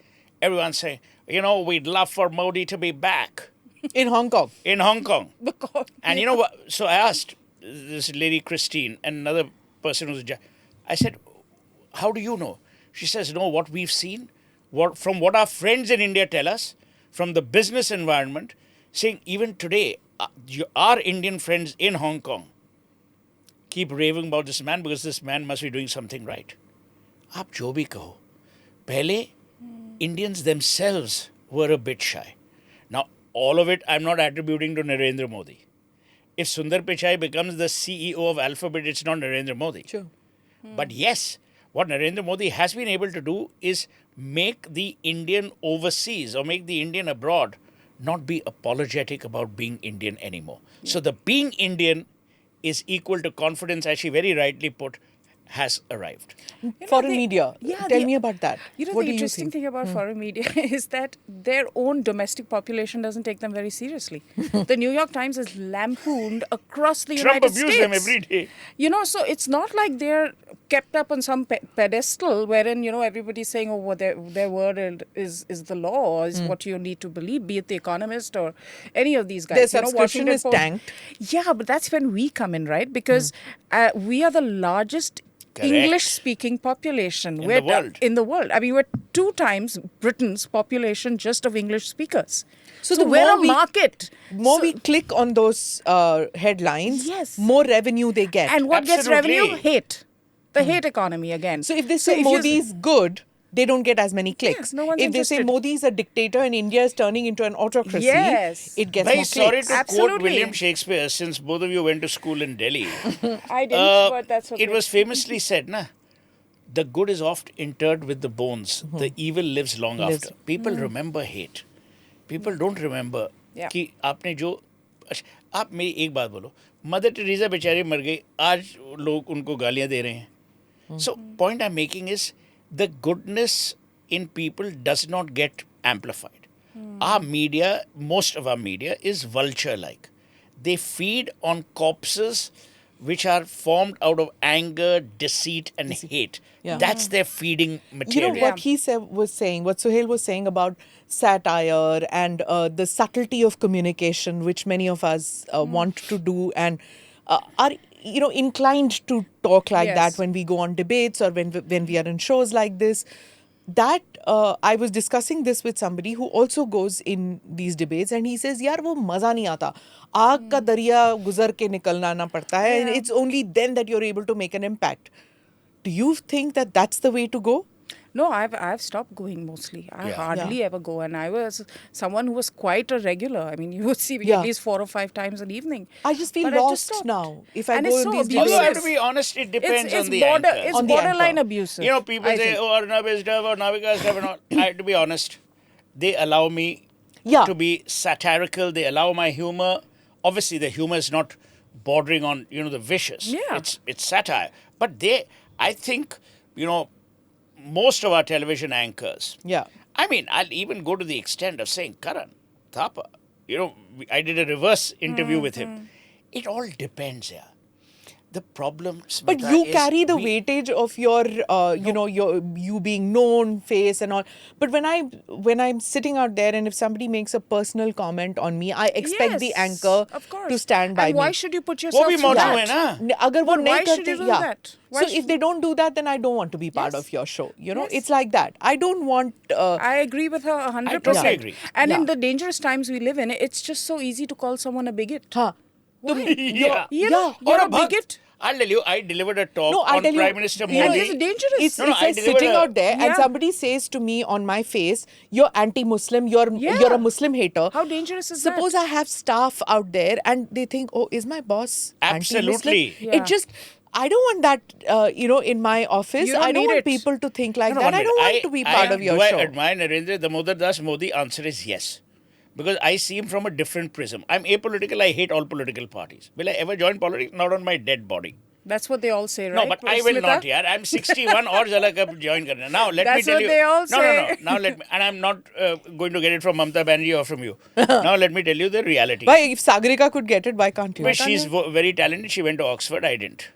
Everyone saying, you know, we'd love for Modi to be back. In Hong Kong? In Hong Kong. And you know what? So I asked this lady, Christine, and another person who's... I said, how do you know? She says, no, what we've seen, from what our friends in India tell us, from the business environment, saying even today, our Indian friends in Hong Kong keep raving about this man because this man must be doing something right. Aap jo bhi kaho. Pehle, Indians themselves were a bit shy. Now, all of it I'm not attributing to Narendra Modi. If Sundar Pichai becomes the CEO of Alphabet, it's not Narendra Modi. Sure. But yes, what Narendra Modi has been able to do is make the Indian overseas or make the Indian abroad not be apologetic about being Indian anymore. Yeah. So the being Indian is equal to confidence, as she very rightly put, has arrived. Foreign media. Tell me about that. You know, what the do interesting you think? thing about foreign media is that their own domestic population doesn't take them very seriously. The New York Times is lampooned across the United States. Trump abused them every day. You know, so it's not like they're kept up on some pedestal wherein, you know, everybody's saying, oh, their word is the law, or is what you need to believe, be it The Economist or any of these guys. Their subscription is tanked. Yeah, but that's when we come in, right? Because we are the largest English-speaking population in the world. I mean, we're 2 times Britain's population just of English speakers. So we're a market. More we click on those headlines, yes, more revenue they get. And what gets revenue? Hate. The hate economy again. So if they say Modi is good, they don't get as many clicks. Yes, no one's if they say Modi is a dictator and India is turning into an autocracy, it gets more clicks. Sorry to quote William Shakespeare, since both of you went to school in Delhi. I didn't, but that's okay. It was famously said, na, the good is oft interred with the bones. The evil lives long after. People remember hate. People don't remember कि आपने जो... आप मेरी एक बात बोलो, mother Teresa बेचारी मर गई, आज लोग उनको गालियाँ दे रहे हैं. So, point I'm making is, the goodness in people does not get amplified. Our media, most of our media, is vulture-like. They feed on corpses which are formed out of anger, deceit and hate. Yeah. That's their feeding material. You know what he was saying, what Suhel was saying about satire and the subtlety of communication, which many of us want to do and are inclined to talk like that when we go on debates or when we are in shows like this. That I was discussing this with somebody who also goes in these debates, and he says, "Yaar, wo maza nahi aata. Aag ka dariya guzar ke nikalna na padta hai, and it's only then that you're able to make an impact." Do you think that that's the way to go? No, I've stopped going mostly. I hardly ever go, and I was someone who was quite a regular. I mean, you would see me at least 4 or 5 times an evening. I just feel lost now if I go in these debates. Although I have to be honest, it depends on the anchor. It's borderline abusive. You know, people say, "Oh, Arnab is tough or Navika is tough," and all. I have to be honest. They allow me Yeah. to be satirical. They allow my humor. Obviously, the humor is not bordering on, the vicious. Yeah. It's satire. But I think, most of our television anchors. Yeah. I mean, I'll even go to the extent of saying, Karan Thapa, I did a reverse interview with him. It all depends, yeah. The problem, Smita, But you is carry the weightage of your, you being known, face and all. But when I'm sitting out there and if somebody makes a personal comment on me, I expect the Yes, anchor of course. to stand by and me. why should you put yourself वो भी through मौजूद that? है ना? अगर वो But नहीं why should करते, you do yeah. that? Why So should- if they don't do that, then I don't want to be part Yes. of your show. Yes. It's like that. I don't want. I agree with her 100%. I totally agree. And in Yeah. the dangerous times we live in, it's just so easy to call someone a bigot. हाँ. Yeah. You know, Yeah. you're Or a bhakt. bigot. I'll tell you, I delivered a talk No, I'll on tell you. Prime Minister you know, Modi. It's dangerous. It's No, I like delivered sitting a- out there and Yeah. somebody says to me on my face, "You're anti-Muslim. You're Yeah. a Muslim hater." How dangerous is Suppose that? I have staff out there and they think, "Oh, is my boss Absolutely. anti-Muslim?" Yeah. It just. I don't want that, in my office. You don't I don't need want it. people to think like No, that. one I don't minute. want to be part of your do show. I admire Narendra Damodar Das Modi? Answer is yes. Because I see him from a different prism. I'm apolitical. I hate all political parties. Will I ever join politics? Not on my dead body. That's what they all say, right? No, but I will Smita? not, yaar. I'm 61 or Zala Kab join karna. Now, let me That's tell what you. they all No. say. Now, let me. And I'm not going to get it from Mamta Banerjee or from you. Now, let me tell you the reality. Why, if Sagarika could get it, why can't you? But she's very talented. She went to Oxford. I didn't.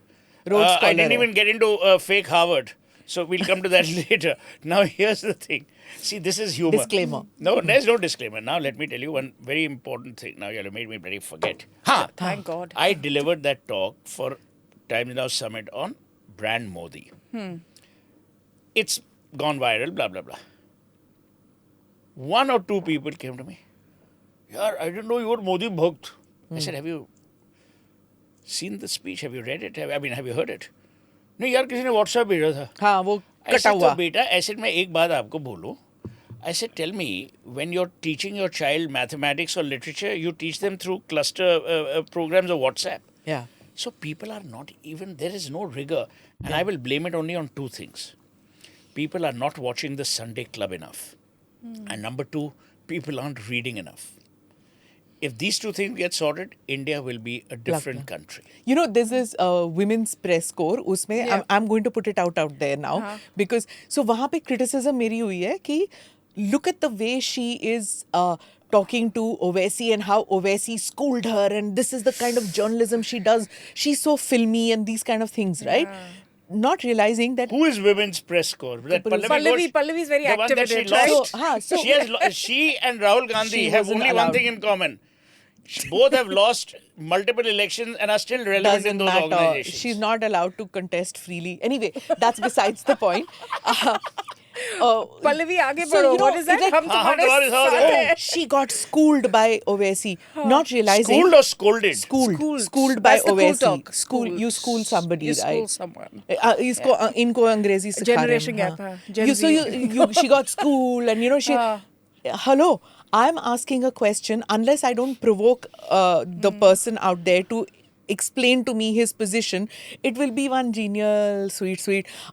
Rhodes I Scholar didn't hai. even get into fake Harvard. So we'll come to that later. Now, here's the thing. See, this is humor. Disclaimer. No, there's no disclaimer. Now, let me tell you one very important thing. Now, you made me bloody forget. Thank God. I delivered that talk for Times Now Summit on Brand Modi. It's gone viral, blah, blah, blah. One or two people came to me. Yaar, I didn't know you were Modi Bhakt. I said, have you seen the speech? Have you read it? Have you heard it? No, यार किसी ने WhatsApp भेजा था. हाँ, वो I कटा said, हुआ. तो बेटा ऐसे मैं एक बात आपको बोलूं. I said, tell me, when you're teaching your child mathematics or literature, you teach them through cluster programs or WhatsApp. Yeah. So people are not even, there is no rigor. And I will blame it only on two things. People are not watching the Sunday Club enough. And number two, people aren't reading enough. If these two things get sorted, India will be a different country. You know, there's this women's press corps. उसमें Yeah. I'm going to put it out there now because so वहाँ पे criticism मेरी हुई है कि look at the way she is talking to Owaisi and how Owaisi schooled her and this is the kind of journalism she does. She's so filmy and these kind of things, right? Not realizing that. Who is women's press corps? That Pallavi is very the one active that in she it, right? lost. So, She and Rahul Gandhi She have wasn't only one allowed. thing in common. Both have lost multiple elections and are still relevant in doesn't those matter. organizations. She's not allowed to contest freely. Anyway, that's besides the point. Pallavi, आगे So, बढ़ो. you know, What is that? it's like- हम तुम्हारे तुम्हारे साथ साथ हैं. हैं. She got schooled by Owaisi, not realizing. Schooled or scolded? Schooled by That's the cool Owaisi. talk. School, you school somebody, You right? school someone. इसको इनको अंग्रेजी सिखा रहे हैं, Generation gap, हाँ. हाँ. Gen You, so Z. she got schooled and she. Hello, I'm asking a question. Unless I don't provoke the person out there to explain to me his position, it will be one genial, sweet.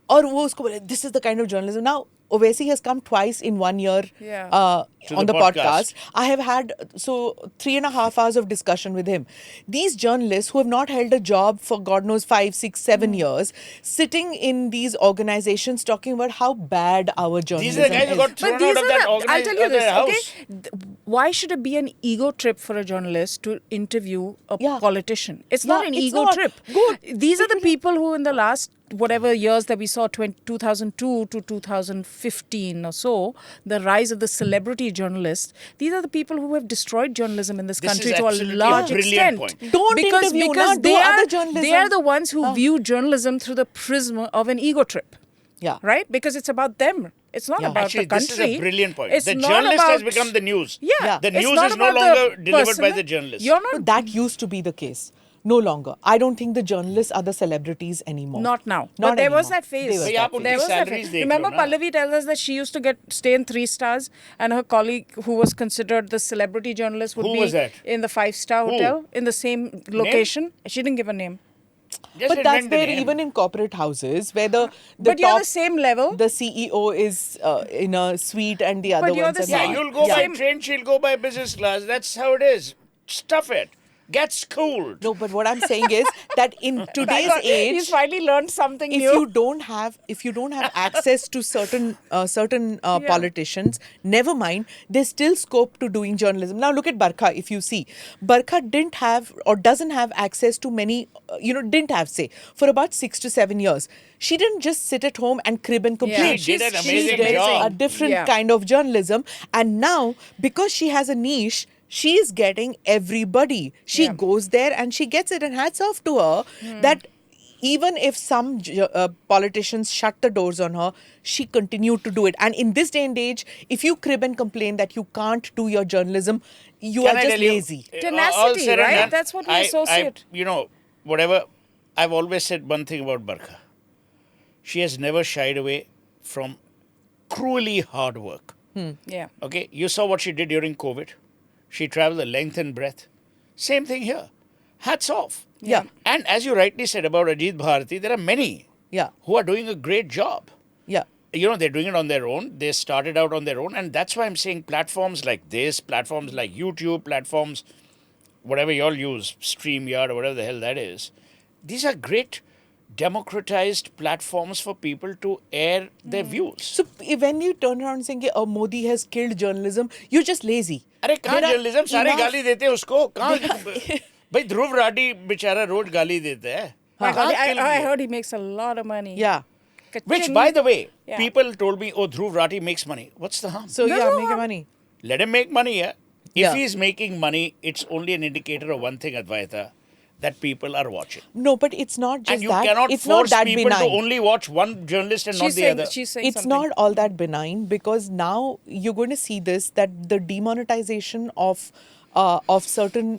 Or वो उसको बोले, this is the kind of journalism. Now, Owaisi has come twice in 1 year Yeah. on the the podcast. I have had 3.5 hours of discussion with him. These journalists who have not held a job for God knows 5, 6, 7 years, sitting in these organizations talking about how bad our These journalism are the guys who is. got thrown out of that I'll tell you organization, this, house. okay? Why should it be an ego trip for a journalist to interview a Yeah. politician? It's not an it's ego not. trip. Good. These are the people who in the last whatever years that we saw 2002 to 2015 or so, the rise of the celebrity journalist, these are the people who have destroyed journalism in this This country is to a absolutely a large brilliant extent. point. Don't because interview, because na, they do are other journalism. they are the ones who view journalism through the prism of an ego trip. Yeah. Right? Because it's about them. It's not Yeah. about Actually, the country. this is a brilliant point. It's The not journalist has about- become the news. Yeah. The it's news not is no about the longer delivered by person. the journalist. You're No, not. that used to be the case. No longer. I don't think the journalists are the celebrities anymore. Not now. Not But there was anymore. that phase. There was Bhai, that aap unki There was that salaries phase. dekh Remember, lo na. Pallavi tells us that she used to stay in 3 stars, and her colleague, who was considered the celebrity journalist, would Who be was that? in the 5-star Who? hotel in the same location. She didn't give a name. Just But that's invent the there name. even in corporate houses where the But you're top, the same level. the CEO is in a suite and the other you're ones the are same- Yeah, not. you'll go by Same- train, she'll go by business class. That's how it is. Stuff it. Get schooled. No, but what I'm saying is that in today's age, He's finally learned something if new. you don't have access to certain politicians, never mind, there's still scope to doing journalism. Now look at Barkha. If you see, Barkha didn't have or doesn't have access to many, didn't have, say, for about 6 to 7 years. She didn't just sit at home and crib and complain. She did an She amazing did job. a different Yeah. kind of journalism, and now because she has a niche, she is getting everybody. She Yeah. goes there and she gets it, and hats off to her that even if some politicians shut the doors on her, she continued to do it. And in this day and age, if you crib and complain that you can't do your journalism, you Can are I just tell you, lazy. Tenacity, all said and right? done, That's what we associate. Whatever, I've always said one thing about Barkha. She has never shied away from cruelly hard work. Yeah. Okay, you saw what she did during COVID. She traveled the length and breadth. Same thing here. Hats off. Yeah. And as you rightly said about Ajit Bharati, there are many Yeah. who are doing a great job. Yeah. They're doing it on their own. They started out on their own. And that's why I'm saying platforms like this, platforms like YouTube, platforms, whatever you all use, StreamYard or whatever the hell that is, these are great democratized platforms for people to air their views. So when you turn around saying, oh, Modi has killed journalism, you're just lazy. अरे कहाँ There are journalism सारे enough- गाली देते हैं उसको कहाँ भाई ध्रुव राठी बेचारा रोज गाली देते हैं My God, कहाँ kill I किए? heard he makes a lot of money. Yeah. Which, Ka-ching. by the way, Yeah. people told me, oh, Dhruv Rathi makes money. What's the harm? So There's yeah, no make harm. money. Let him make money, yeah? If Yeah. he's making money, it's only an indicator of one thing, Advaita, that people are watching. No, but it's not just And you that. cannot It's not force that people benign. to only watch one journalist and not the other. She's saying It's something. not all that benign because now you're going to see this that the demonetization of certain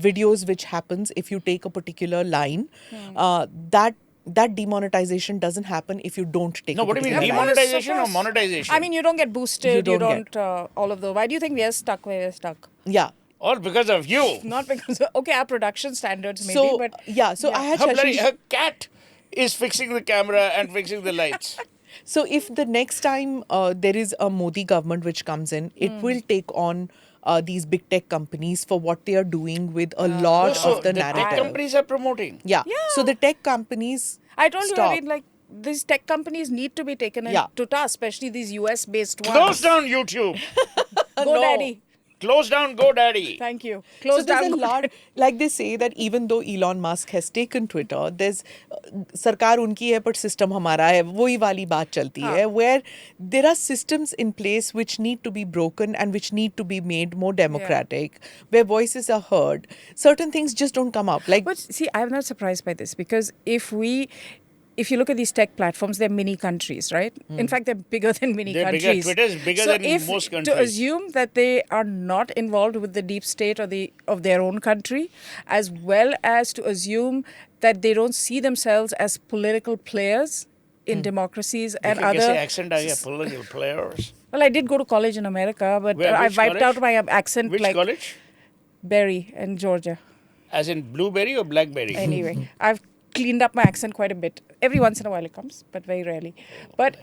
videos which happens if you take a particular line, that demonetization doesn't happen if you don't take No, a what do you mean? particular line. Demonetization or Suppress. monetization? I mean, you don't get boosted. You You don't don't. All of the. Why do you think we are stuck where we're stuck? Yeah. All because of you. Not because okay, our production standards maybe, So but I had Her cat is fixing the camera and fixing the lights. So if the next time there is a Modi government which comes in, it will take on these big tech companies for what they are doing with a lot So of the tech narrative. companies are promoting. Yeah. So the tech companies I told stop. you, I mean, like these tech companies need to be taken Yeah. to task, especially these US-based ones. Close down YouTube. GoDaddy. Close down GoDaddy. Thank you. So Close there's down. a lot, like they say that even though Elon Musk has taken Twitter, there's सरकार उनकी है but system हमारा है वही वाली बात चलती है where there are systems in place which need to be broken and which need to be made more democratic, where voices are heard. Certain things just don't come up. Like But see, I'm not surprised by this because if you look at these tech platforms, they're mini countries, right? In fact, they're bigger than mini They're bigger. countries. Twitter is bigger so than if, most countries. To assume that they are not involved with the deep state of their own country, as well as to assume that they don't see themselves as political players in democracies and देखिए other. कैसे accent आ गया political players. Well, I did go to college in America, but Where, I which wiped college? out my accent Which like college? Berry in Georgia. As in blueberry or blackberry? Anyway, I've cleaned up my accent quite a bit. Every once in a while it comes, but very rarely. But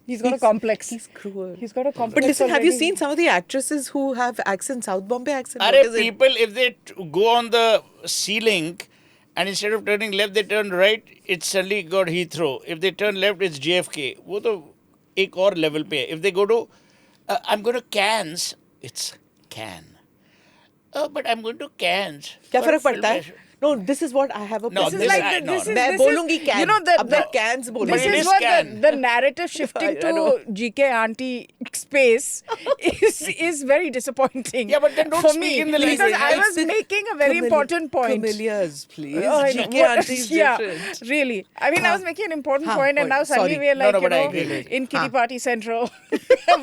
he's got a complex. He's cruel. He's got a complex. But listen, have you already. seen some of the actresses who have accent, South Bombay accent? What Are is it? people, if they go on the ceiling and instead of turning left, they turn right, it's suddenly got Heathrow. If they turn left, it's JFK. वो तो एक और level पे है. If they go to, I'm going to Cannes, it's Cannes. But I'm going to Cannes. क्या for a फर्क पड़ता है? film. No, this is what I have a No, problem. this is like I- the- no, this no. is- मैं this बोलूंगी is- can. you know, the- अब मैं the- cans This But बोलूंगी. it is is what can. the narrative shifting I know. to GK auntie space is very disappointing. Yeah, but then don't for speak me in the because language. I was It's making a very important point. Camellias, please. Oh, I know. GK What- auntie is yeah, different. really. I mean, I was making an important Huh, point, and point. now suddenly Sorry. we're like, No, but I agree you know, with in Kitty Huh. Party Central.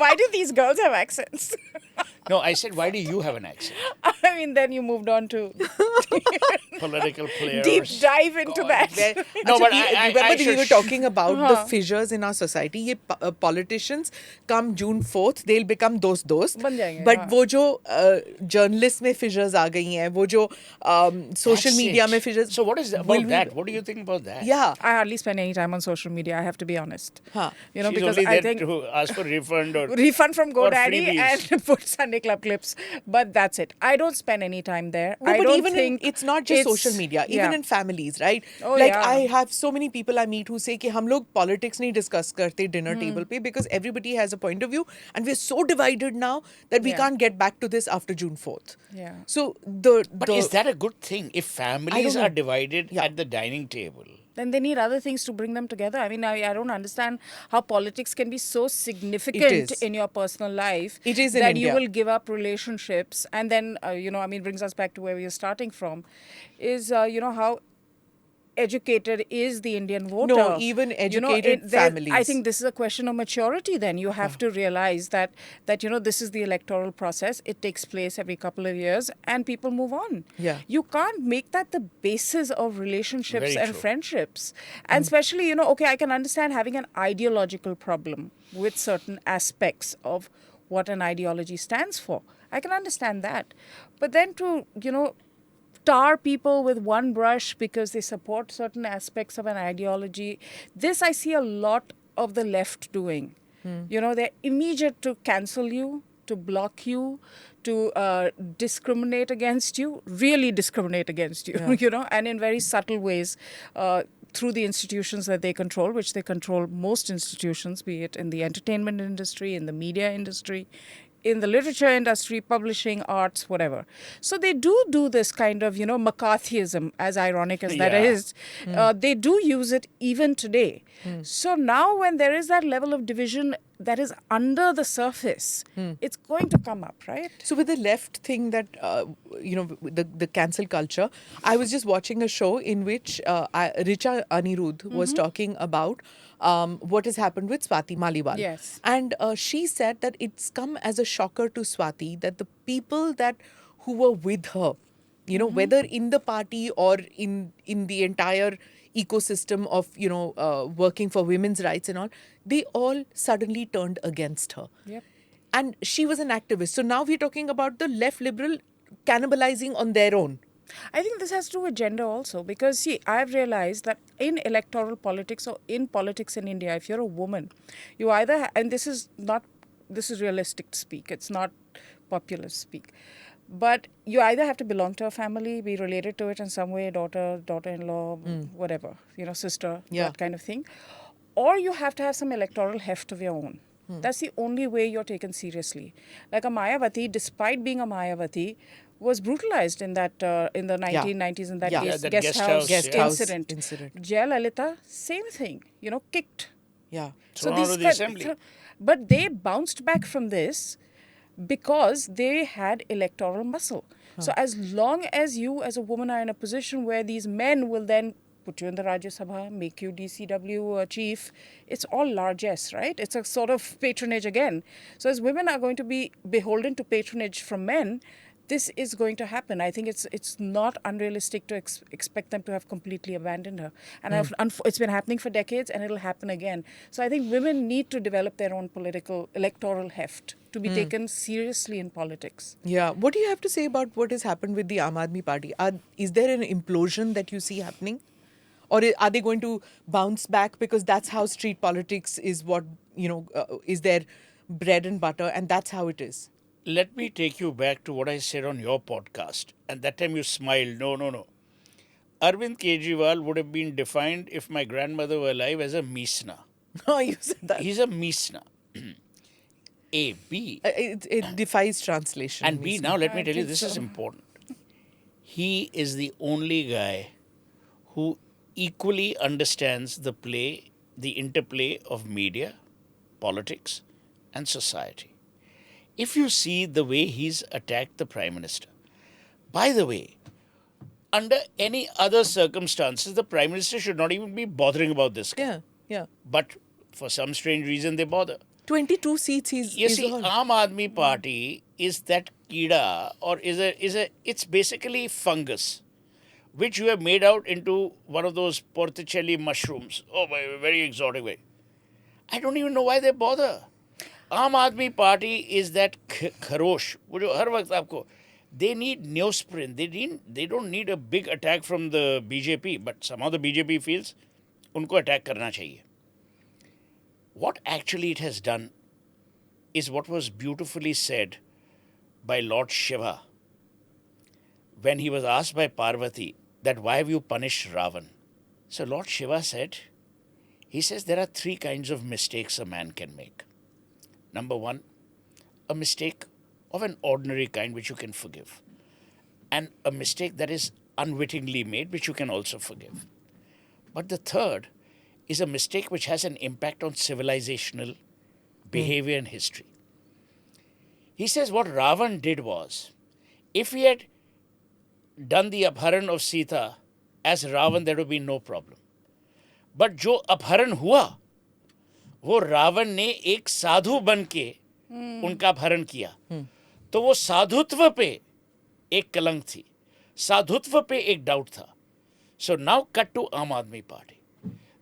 Why do these girls have accents? No, I said, why do you have an accent? I mean, then you moved on to Political players. deep dive into that. No, but remember we were talking about the हाँ. fissures in our society. ये politicians come June 4th, they'll become दोस्त बन जाएंगे, but हाँ. वो जो journalists में fissures आ गई हैं, वो जो social That's media it. में fissures. So what is that will about we- that? What do you think about that? Yeah. I hardly spend any time on social media, I have to be honest. Huh. You know, She's because only I there think to ask for refund or refund from or GoDaddy freebies. and put Sunday Club clips. But that's it. I don't spend any time there. No, I but don't even think it's not just social media, even yeah. in families, right? Oh, like yeah. I have so many people I meet who say कि हम लोग politics नहीं discuss करते dinner table पे because everybody has a point of view and we're so divided now that we Yeah. can't get back to this after June 4th. Yeah. So But is that a good thing? If families know. are divided Yeah. at the dining table, Then they need other things to bring them together. I mean, I don't understand how politics can be so significant is. in your personal life It is in that you India. will give up relationships. And then, I mean, brings us back to where we are starting from, is, how educated is the Indian voter? No, even educated families. I think this is a question of maturity then. You have to realize that this is the electoral process. It takes place every couple of years and people move on. Yeah. You can't make that the basis of relationships Very and true. friendships. And especially, okay, I can understand having an ideological problem with certain aspects of what an ideology stands for. I can understand that. But then to, tar people with one brush because they support certain aspects of an ideology. This I see a lot of the left doing. They're immediate to cancel you, to block you, to discriminate against you, really discriminate against you, and in very subtle ways. Through the institutions that they control, which they control most institutions, be it in the entertainment industry, in the media industry, in the literature industry, publishing, arts, whatever. So they do this kind of, McCarthyism, as ironic as that Yeah. is. They do use it even today. So now when there is that level of division that is under the surface, it's going to come up, right? So with the left thing that, the cancel culture, I was just watching a show in which Richa Anirudh was talking about what has happened with Swati Maliwal. Yes. And she said that it's come as a shocker to Swati that the people who were with her, whether in the party or in the entire ecosystem of, working for women's rights and all, they all suddenly turned against her. Yep. And she was an activist. So now we're talking about the left liberal cannibalizing on their own. I think this has to do with gender also because, see, I've realized that in electoral politics or in politics in India, if you're a woman, you either, and this is realistic speak, it's not populist speak, but you either have to belong to a family, be related to it in some way, daughter-in-law, whatever, sister, Yeah. that kind of thing, or you have to have some electoral heft of your own. That's the only way you're taken seriously. Like a Mayawati, despite being a Mayawati, was brutalized in that in the 1990s in that Yeah. Yeah, that guest house Guest house incident. incident. Jayalalitha, same thing, kicked. Yeah. Thrown out of the assembly. But they bounced back from this because they had electoral muscle. So as long as you as a woman are in a position where these men will then put you in the Rajya Sabha, make you DCW chief, it's all largesse, right? It's a sort of patronage again. So as women are going to be beholden to patronage from men, this is going to happen. I think it's not unrealistic to expect them to have completely abandoned her. And it's been happening for decades and it'll happen again. So I think women need to develop their own political, electoral heft to be taken seriously in politics. Yeah. What do you have to say about what has happened with the Aam Aadmi Party? Is there an implosion that you see happening? Or are they going to bounce back because that's how street politics is what, is their bread and butter and that's how it is? let me take you back to what I said on your podcast. And that time you smiled. No. Arvind Kejriwal would have been defined, if my grandmother were alive, as a Meesna. Oh, you said that. He's a Meesna. A, B. It defies translation. And B, now let me I tell you, think this is so. important. He is the only guy who equally understands the interplay of media, politics, and society. If you see the way he's attacked the Prime Minister, by the way, under any other circumstances, the Prime Minister should not even be bothering about this guy. Yeah. But for some strange reason, they bother. 22 seats You see, all. Aam Aadmi Party is that keeda, or it's basically fungus, which you have made out into one of those porticelli mushrooms. Oh, by a very exotic way. I don't even know why they bother. Aam Aadmi Party is that kharosh. वो जो हर वक्त आपको, they need neosporin. They don't need a big attack from the BJP, but somehow the BJP feels उनको attack करना चाहिए. What actually it has done is what was beautifully said by Lord Shiva when he was asked by Parvati that why have you punished Ravan? So Lord Shiva said, he says there are three kinds of mistakes a man can make. Number one, a mistake of an ordinary kind which you can forgive. And a mistake that is unwittingly made which you can also forgive. But the third is a mistake which has an impact on civilizational behavior and history. He says what Ravan did was, if he had done the Abharan of Sita as Ravan, there would be no problem. But जो अपहरण हुआ, वो रावण ने एक साधु बन के उनका अपहरण किया, तो वो साधुत्व पे एक कलंक थी, साधुत्व पे एक डाउट था. So now cut to Aam Aadmi Party.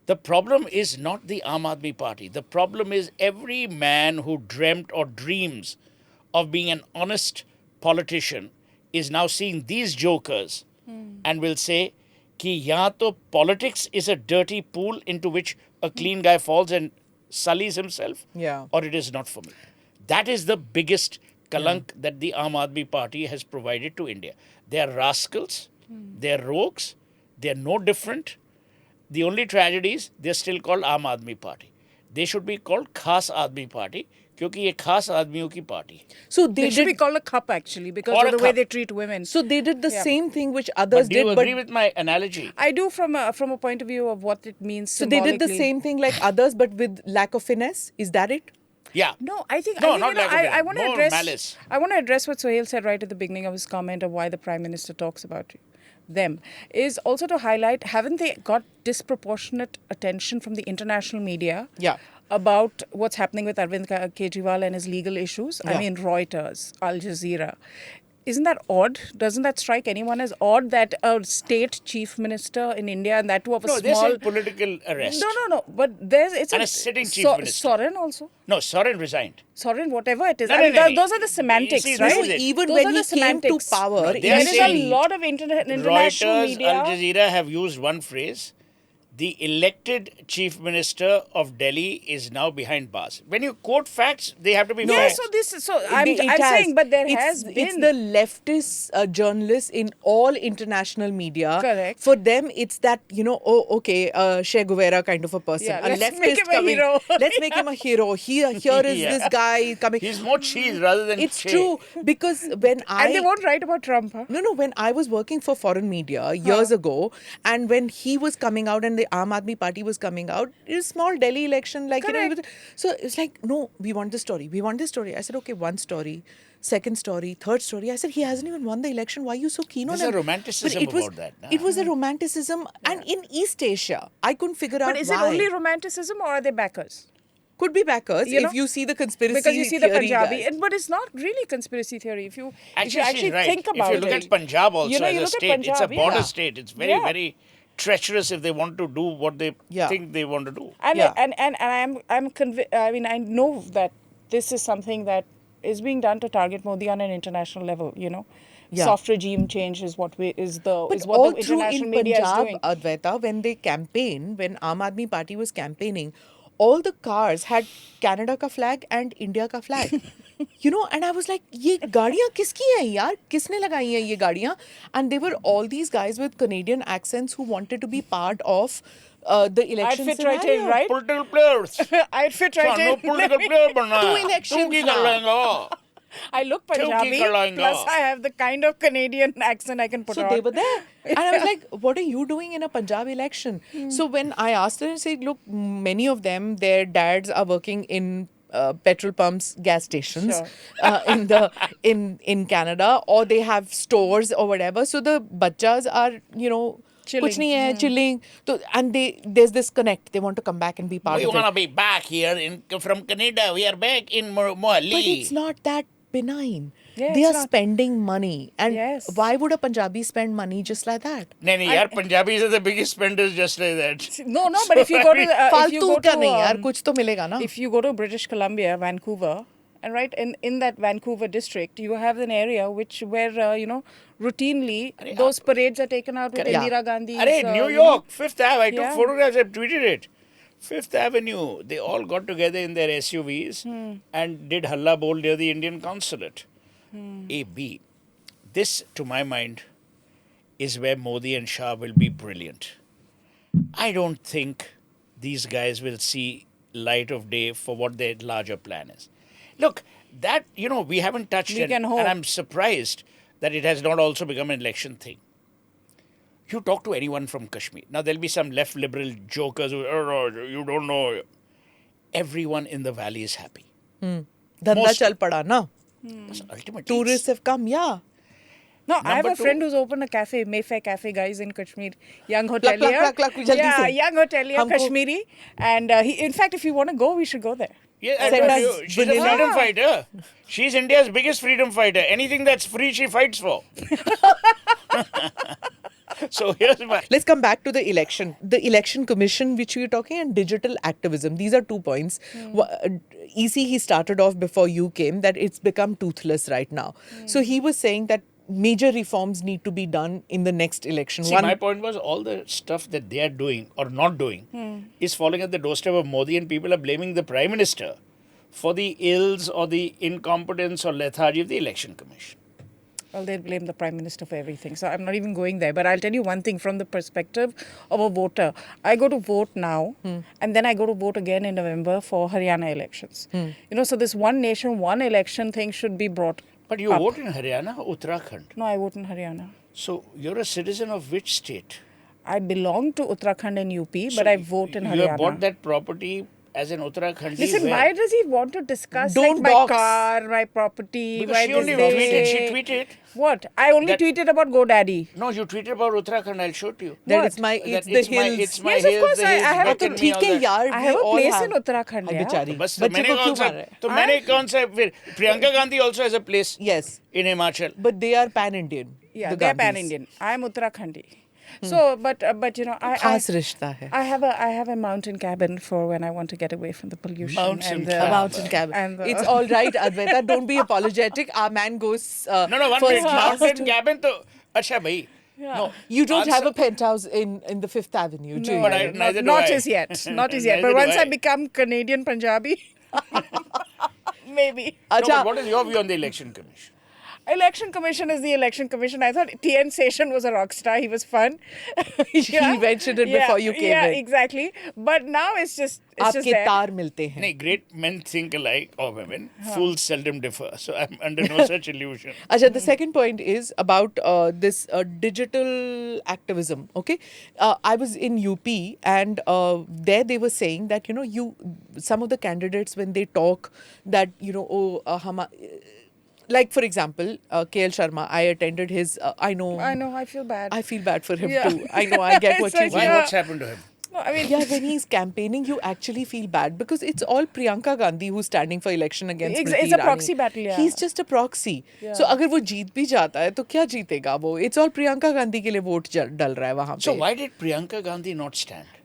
The problem is not the Aam Aadmi Party. The problem is every man who dreamt or dreams of being an honest politician is now seeing these jokers and will say कि यहाँ तो politics is a dirty pool into which a clean guy falls and sullies himself, or it is not for me. That is the biggest kalank that the Aam Aadmi Party has provided to India. They are rascals, they are rogues, they are no different. The only tragedy is they are still called Aam Aadmi Party. They should be called Khas Aadmi Party, क्योंकि ये खास आदमियों की party है. So they should be called a cup actually because Or of a the way cup. they treat women. So they did the same thing which others But do you did. agree with my analogy? I do from a point of view of what it means. So they did the same thing like others, but with lack of finesse. Is that it? Yeah. No, I think No, I, think, not you know, lack of finesse. I want to More address. malice. I want to address what Suhel said right at the beginning of his comment of why the Prime Minister talks about them. Is also to highlight, haven't they got disproportionate attention from the international media? Yeah. About what's happening with Arvind Kejriwal and his legal issues. Yeah. I mean, Reuters, Al Jazeera. Isn't that odd? Doesn't that strike anyone as odd that a state chief minister in India, and that too of a No, small... this is political arrest. No. But it's And a sitting chief minister. Soren also. No, Soren resigned. Soren, whatever it is. No, I mean, no, no. those are the semantics, See, right? this is it. Even Those when are he the came to semantics. power, No, they are There is saying a lot of international Reuters, media. Al Jazeera have used one phrase. The elected chief minister of Delhi is now behind bars. When you quote facts, they have to be Yeah, fair. I'm It has. saying, but there It's- has been. It's the leftist journalists in all international media. Correct. For them, it's that, Che Guevara kind of a person. Yeah, a let's leftist make him a coming. hero. Let's make him a hero. Here is Yeah. this guy coming. He's more cheese rather than It's Che. true because when and they won't write about Trump, huh? No, when I was working for foreign media years ago, and when he was coming out and the Aam Aadmi Party was coming out, it was a small Delhi election, Correct. so it's like, no, we want this story. I said, okay, one story, second story, third story. I said, he hasn't even won the election. Why are you so keen on There's him? a romanticism But about that, nah? It was a romanticism, and in East Asia, I couldn't figure out But is why. it only romanticism or are they backers? Could be backers You know? if you see the conspiracy Because you see the theory Punjabi, guys. but it's not really conspiracy theory. If you Actually, actually she's right. think about it. If you look at Punjab also You know, as you a look at state, it's a Punjab, border yeah. state. It's very, Yeah. very treacherous if they want to do what they Yeah. think they want to do. And Yeah. I'm convinced. I mean, I know that this is something that is being done to target Modi on an international level. You know, Yeah. soft regime change is what But is all what the through international in media is Punjab, doing. Advaita, when they campaign, when Aam Aadmi Party was campaigning, all the cars had Canada ka flag and India ka flag. And I was like, ये गाड़ियाँ किसकी हैं यार? किसने लगाई हैं ये गाड़ियाँ? And they were all these guys with Canadian accents who wanted to be part of the election fit right scenario. in, right? Political players. I'd fit right No in. political player बनना Two है. elections तू की now. कर लेगा? I look क्यों की Punjabi, कर लाएंगा? plus I have the kind of Canadian accent I can put So on. they were there. And I was like, what are you doing in a Punjab election? So when I asked them, I said, look, many of them, their dads are working in petrol pumps, gas stations Sure. in Canada, or they have stores or whatever. So the bachas are, Chilling. kuch nahi hai, chilling. So, and there's this connect. They want to come back and be part We of want to it. be back here from Canada. We are back in Mohali. But it's not that benign. Yeah, They it's are not. spending money. And Yes. why would a Punjabi spend money just like that? नहीं यार Punjabis are the biggest spenders just like that. No, but if you go to if you फालतू go का to नहीं यार, कुछ तो मिलेगा ना. if you go to British Columbia, Vancouver, and right in that Vancouver district, you have an area where routinely those parades are taken out with Yeah. Indira Gandhi. Arey, New York, Fifth Ave. I took Yeah. photographs. I tweeted it. Fifth Avenue. They all got together in their SUVs and did Halla Bol near the Indian consulate. AB. This, to my mind, is where Modi and Shah will be brilliant. I don't think these guys will see light of day for what their larger plan is. Look, that, we haven't touched We it. can hope. And I'm surprised that it has not also become an election thing. You talk to anyone from Kashmir. Now, there'll be some left liberal jokers who, oh, no, you don't know. Everyone in the valley is happy. धंधा Most- चल पड़ा ना. Ultimately, Tourists have come, yeah. No, I have Number a friend two- who's opened a cafe, Mayfair Cafe, guys, in Kashmir. Young hotelier. plug, jaldi yeah, se. young hotelier, Humko- Kashmiri. And in fact, if you want to go, we should go there. Yeah, I Send told us you, she's a vanilla. freedom fighter. She's India's biggest freedom fighter. Anything that's free, she fights for. So here's my... Let's come back to the election. The election commission, which we were talking, and digital activism. These are 2 points. EC, he started off before you came, that it's become toothless right now. So he was saying that major reforms need to be done in the next election. See, my point was all the stuff that they are doing or not doing is falling at the doorstep of Modi, and people are blaming the Prime Minister for the ills or the incompetence or lethargy of the election commission. Well, they blame the Prime Minister for everything. So I'm not even going there. But I'll tell you one thing from the perspective of a voter. I go to vote now, and then I go to vote again in November for Haryana elections. So this one nation, one election thing should be brought But you up. vote in Haryana or Uttarakhand. No, I vote in Haryana. So you're a citizen of which state? I belong to Uttarakhand and UP, but I vote in Haryana. You have bought that property as an Uttarakhandi. Listen, where? why does he want to discuss Don't my dox. car, my property? Because why she this only day? tweeted. She tweeted. What? I only That- tweeted about GoDaddy. No, you tweeted about Uttarakhand. I'll show it to you. That What? it's my, it's That the hills. It's my Yes, of hills, course, the I hills, have a beckon me, ठीक all है that. यार, I we have a all place have. in Uttarakhand, हाँ, yeah. बेचारी. बस तो बच्चे मैंने को कौन क्यों सा मार रहे हैं? तो मैंने कौन सा फिर Priyanka Gandhi also has a place Yes, in Himachal. but they are pan-Indian. Yeah, the they're Gandhis. pan-Indian. I'm Uttarakhandi. So, but खास रिश्ता है. I have a mountain cabin for when I want to get away from the pollution. Mountain and cabin. A the, mountain cabin. and the- It's all right, Advaita. Don't be apologetic. Our man goes No, one first minute. class Mountain to- cabin to... अच्छा भाई. No. You don't have a Answer- penthouse in the Fifth Avenue, do you? But I- neither do not I. as yet. Not as yet. But Neither do once I I. become Canadian Punjabi, maybe. No, Acha, but what is your view on the election commission? Election Commission is the Election Commission. I thought TN Seshan was a rock star. He was fun. He mentioned it before you came yeah, in. exactly. But now it's just आपके there. तार मिलते हैं. नहीं, great men think alike, or women. Fools seldom differ. So I'm under no such illusion. Acha, the second point is about this digital activism. Okay, I was in UP, and there they were saying that some of the candidates, when they talk that like for example, KL Sharma, I attended his. I know. I feel bad. I feel bad for him Yeah. too. I know. I get what you It's Why? mean. Yeah. What's happened to him? No, I mean, Yeah, when he's campaigning, you actually feel bad because it's all Priyanka Gandhi who's standing for election against It's Smriti a Irani. proxy battle, yeah. He's just a proxy. Yeah. So अगर वो जीत भी जाता है तो क्या जीतेगा वो? It's all Priyanka Gandhi के लिए वोट डल रहा है वहाँ पे. So why did Priyanka Gandhi not stand?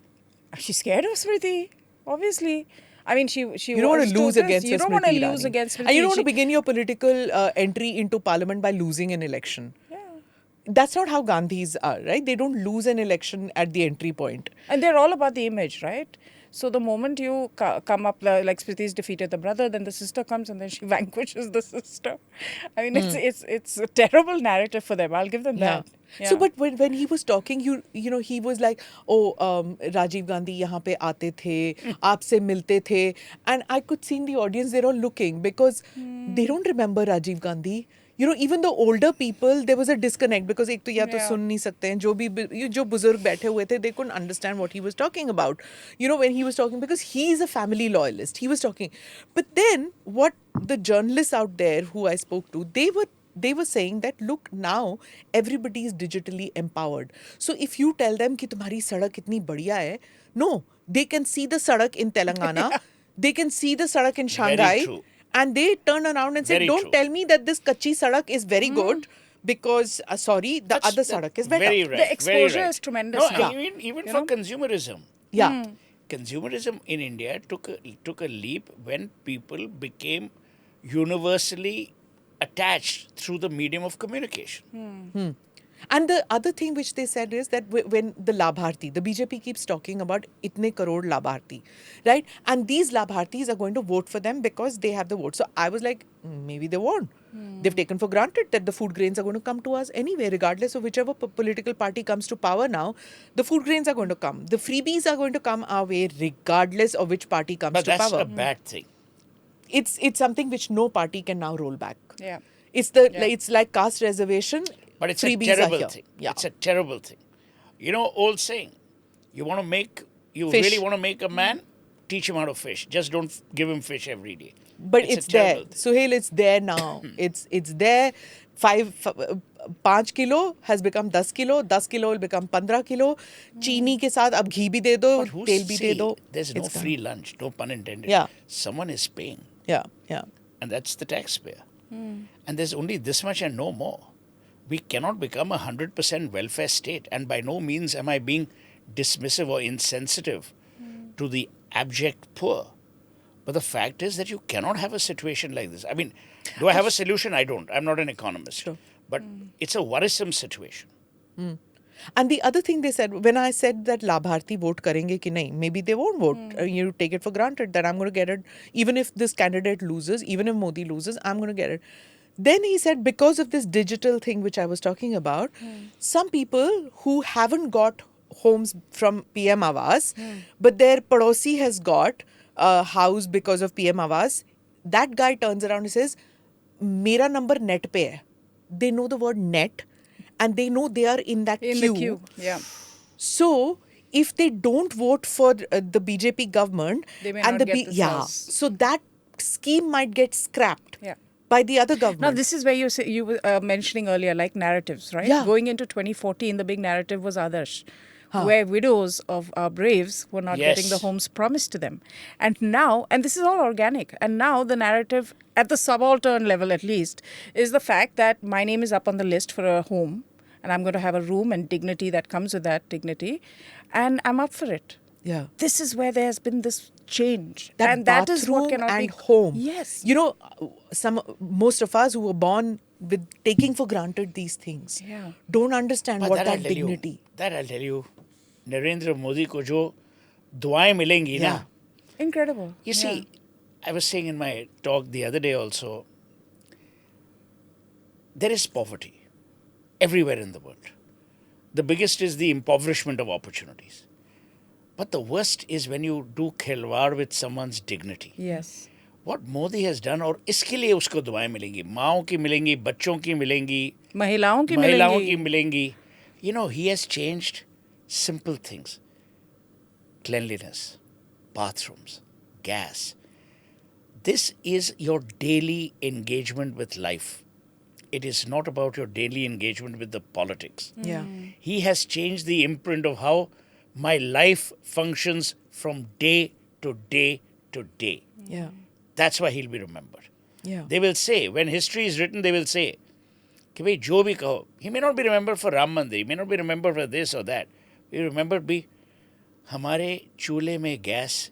she's scared of Smriti, obviously. I mean, she You don't want to lose against You don't want to Smriti lose Irani. against Smriti. And you don't want to She- begin your political entry into parliament by losing an election. Yeah. That's not how Gandhis are, right? They don't lose an election at the entry point. And they're all about the image, right? So the moment you come up, like Smriti's defeated the brother, then the sister comes and then she vanquishes the sister. I mean, it's a terrible narrative for them. I'll give them that. Yeah. So, but when he was talking, he was like, oh, Rajiv Gandhi यहाँ पे आते थे, आपसे मिलते थे, and I could see in the audience they're all looking because they don't remember Rajiv Gandhi. Even the older people, there was a disconnect because एक तो या तो Yeah. सुन नहीं सकते हैं, जो बुजुर्ग बैठे हुए थे, they couldn't understand what he was talking about. When he was talking, because he is a family loyalist, he was talking. But then what the journalists out there who I spoke to, they were saying that look, now everybody is digitally empowered. So if you tell them कि तुम्हारी सड़क इतनी बढ़िया है, no, they can see the सड़क in Telangana, they can see the सड़क in Shanghai, true. And they turn around and say, Very don't true. tell me that this kachi sadak is very good because, sorry, the other sadak is better. Very right. The exposure very right. is tremendous No, now. and even You for know? consumerism. Yeah. Consumerism in India took a leap when people became universally attached through the medium of communication. And the other thing which they said is that when the Labharthi, the BJP keeps talking about itne crore Labharthi, right? And these Labharthis are going to vote for them because they have the vote. So I was like, maybe they won't. They've taken for granted that the food grains are going to come to us anyway, regardless of whichever political party comes to power now. The food grains are going to come. The freebies are going to come our way, regardless of which party comes But to that's power. a bad thing. It's something which no party can now roll back. Yeah. It's like caste reservation. But it's freebies a are terrible here. thing. Yeah. It's a terrible thing. You know, old saying, you Fish. really want to make a man, teach him how to fish. Just don't give him fish every day. But it's a there. terrible thing. Suhel, it's there now. it's there. 5 kilo has become 10 kilo. 10 kilo will become 15 kilo. Chini ke saath ab ghee bhi de do, But tel bhi de do. there's no It's gone. free lunch, no pun intended. Yeah. Someone is paying, Yeah. and that's the taxpayer. And there's only this much and no more. We cannot become a 100% welfare state. And by no means am I being dismissive or insensitive to the abject poor. But the fact is that you cannot have a situation like this. I mean, do I have a solution? I don't. I'm not an economist. Sure. But it's a worrisome situation. And the other thing they said, when I said that Labharthi vote karenge ki nahi, maybe they won't vote. You take it for granted that I'm going to get it. Even if this candidate loses, even if Modi loses, I'm going to get it. Then he said, because of this digital thing which I was talking about, some people who haven't got homes from PM Awas, but their padosi has got a house because of PM Awas, that guy turns around and says, Mera number net pe hai. They know the word net and they know they are in that In queue. the queue. Yeah. So, if they don't vote for the BJP government, They may and not get this house. so that scheme might get scrapped Yeah. by the other government. Now, this is where you were mentioning earlier, like narratives, right? Yeah. Going into 2014, the big narrative was Adarsh, where widows of our braves were not getting the Yes. homes promised to them. And now, and this is all organic, and now the narrative, at the subaltern level at least, is the fact that my name is up on the list for a home, and I'm going to have a room and dignity that comes with that dignity, and I'm up for it. Yeah. This is where there has been this change. That and that is what bathroom cannot and be home. Yes. You know, most of us who were born with taking for granted these things Yeah. don't understand But what that that I'll tell you, dignity. that I'll tell you, Narendra Modi ko jo duaएं मिलेंगी Yeah. ना. Incredible. You see, I was saying in my talk the other day also, there is poverty everywhere in the world. The biggest is the impoverishment of opportunities. But the worst is when you do khilwar with someone's dignity. Yes. What Modi has done, और इसके लिए उसको दुआएं मिलेंगी, माओं की मिलेंगी, बच्चों की मिलेंगी, महिलाओं की महिलाओं मिलेंगी. की मिलेंगी. You know, he has changed simple things. Cleanliness, bathrooms, gas. This is your daily engagement with life. It is not about your daily engagement with the politics. Yeah. He has changed the imprint of how my life functions from day to day to day. Yeah. That's why he'll be remembered. Yeah. They will say, when history is written, they will say, कि भाई जो भी कहो, he may not be remembered for Ram Mandir, he may not be remembered for this or that. He remembered be, हमारे चूल्हे में gas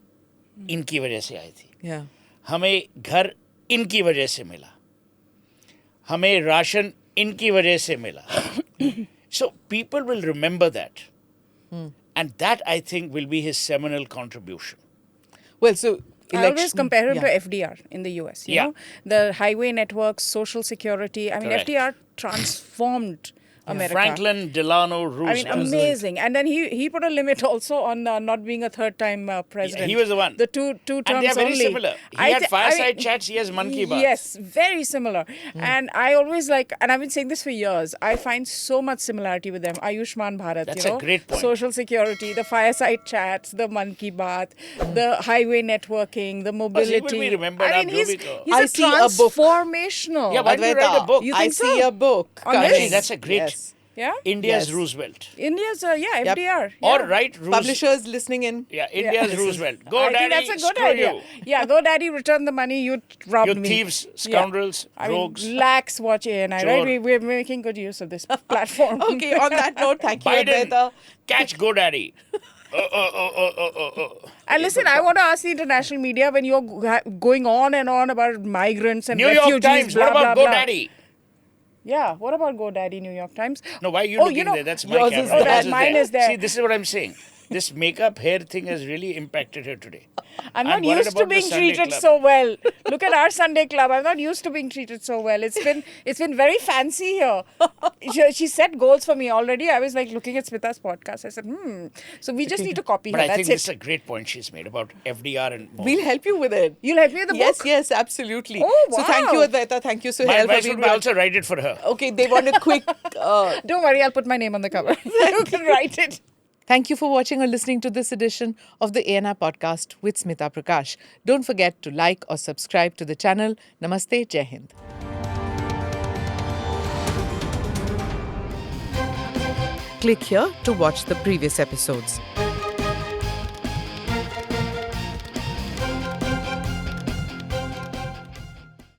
इनकी वजह से आई थी. Yeah. हमें घर इनकी वजह से मिला. हमें राशन इनकी वजह से मिला. So people will remember that. And that, I think, will be his seminal contribution. Well, so I always compare him yeah. to FDR in the US. You Yeah. know, the highway networks, social security. I mean, Correct. FDR transformed America. Franklin Delano Roosevelt. I mean, amazing. And then he put a limit also on not being a third-time president. he was the one. The two terms And they are very only. similar. He had fireside chats, he has Man Ki Baat. Yes, very similar. And I always and I've been saying this for years, I find so much similarity with them. Ayushman Bharat, That's you know, a great point. social security, the fireside chats, the Man Ki Baat, the highway networking, the mobility. will be remembered I mean, after he's I a see a book. transformational. Yeah, why don't you write a book? You I think see so? a book. On Kahaani. this? Actually, that's a great... Yes. Yeah? India's Yes. Roosevelt. India's, FDR. Yeah. Or right, Publishers listening in. Yeah, India's Roosevelt. Go, I daddy, think that's a good screw idea. you. Yeah, go daddy, return the money you robbed You me. thieves, scoundrels, I mean, rogues. lax watch ANI, Chor. right? We're making good use of this platform. Okay, on that note, thank you, Biden, Advaita. catch GoDaddy. And listen, I want to ask the international media, when you're going on and on about migrants and New refugees, York Times, blah, what about blah, blah. GoDaddy? Yeah, what about GoDaddy, New York Times? No, why are you Oh, looking you know, there? That's my yours camera. is there. Oh, that mine is there. See, this is what I'm saying. This makeup hair thing has really impacted her today. I'm not worried used to about the being Sunday treated club. so well. Look at our Sunday club. I'm not used to being treated so well. It's been very fancy here. She set goals for me already. I was like looking at Smita's podcast. I said, So we just need to copy But her. I That's think it. this is a great point she's made about FDR and more. We'll help you with it. You'll help me with the Yes, book? yes, absolutely. Oh, So thank you, wow. Advaita. Thank you, Suhel, My for advice being would be back. also write it for her. Okay, they want a quick... Don't worry, I'll put my name on the cover. You can write it. Thank you for watching or listening to this edition of the ANI podcast with Smita Prakash. Don't forget to like or subscribe to the channel. Namaste, Jai Hind. Click here to watch the previous episodes.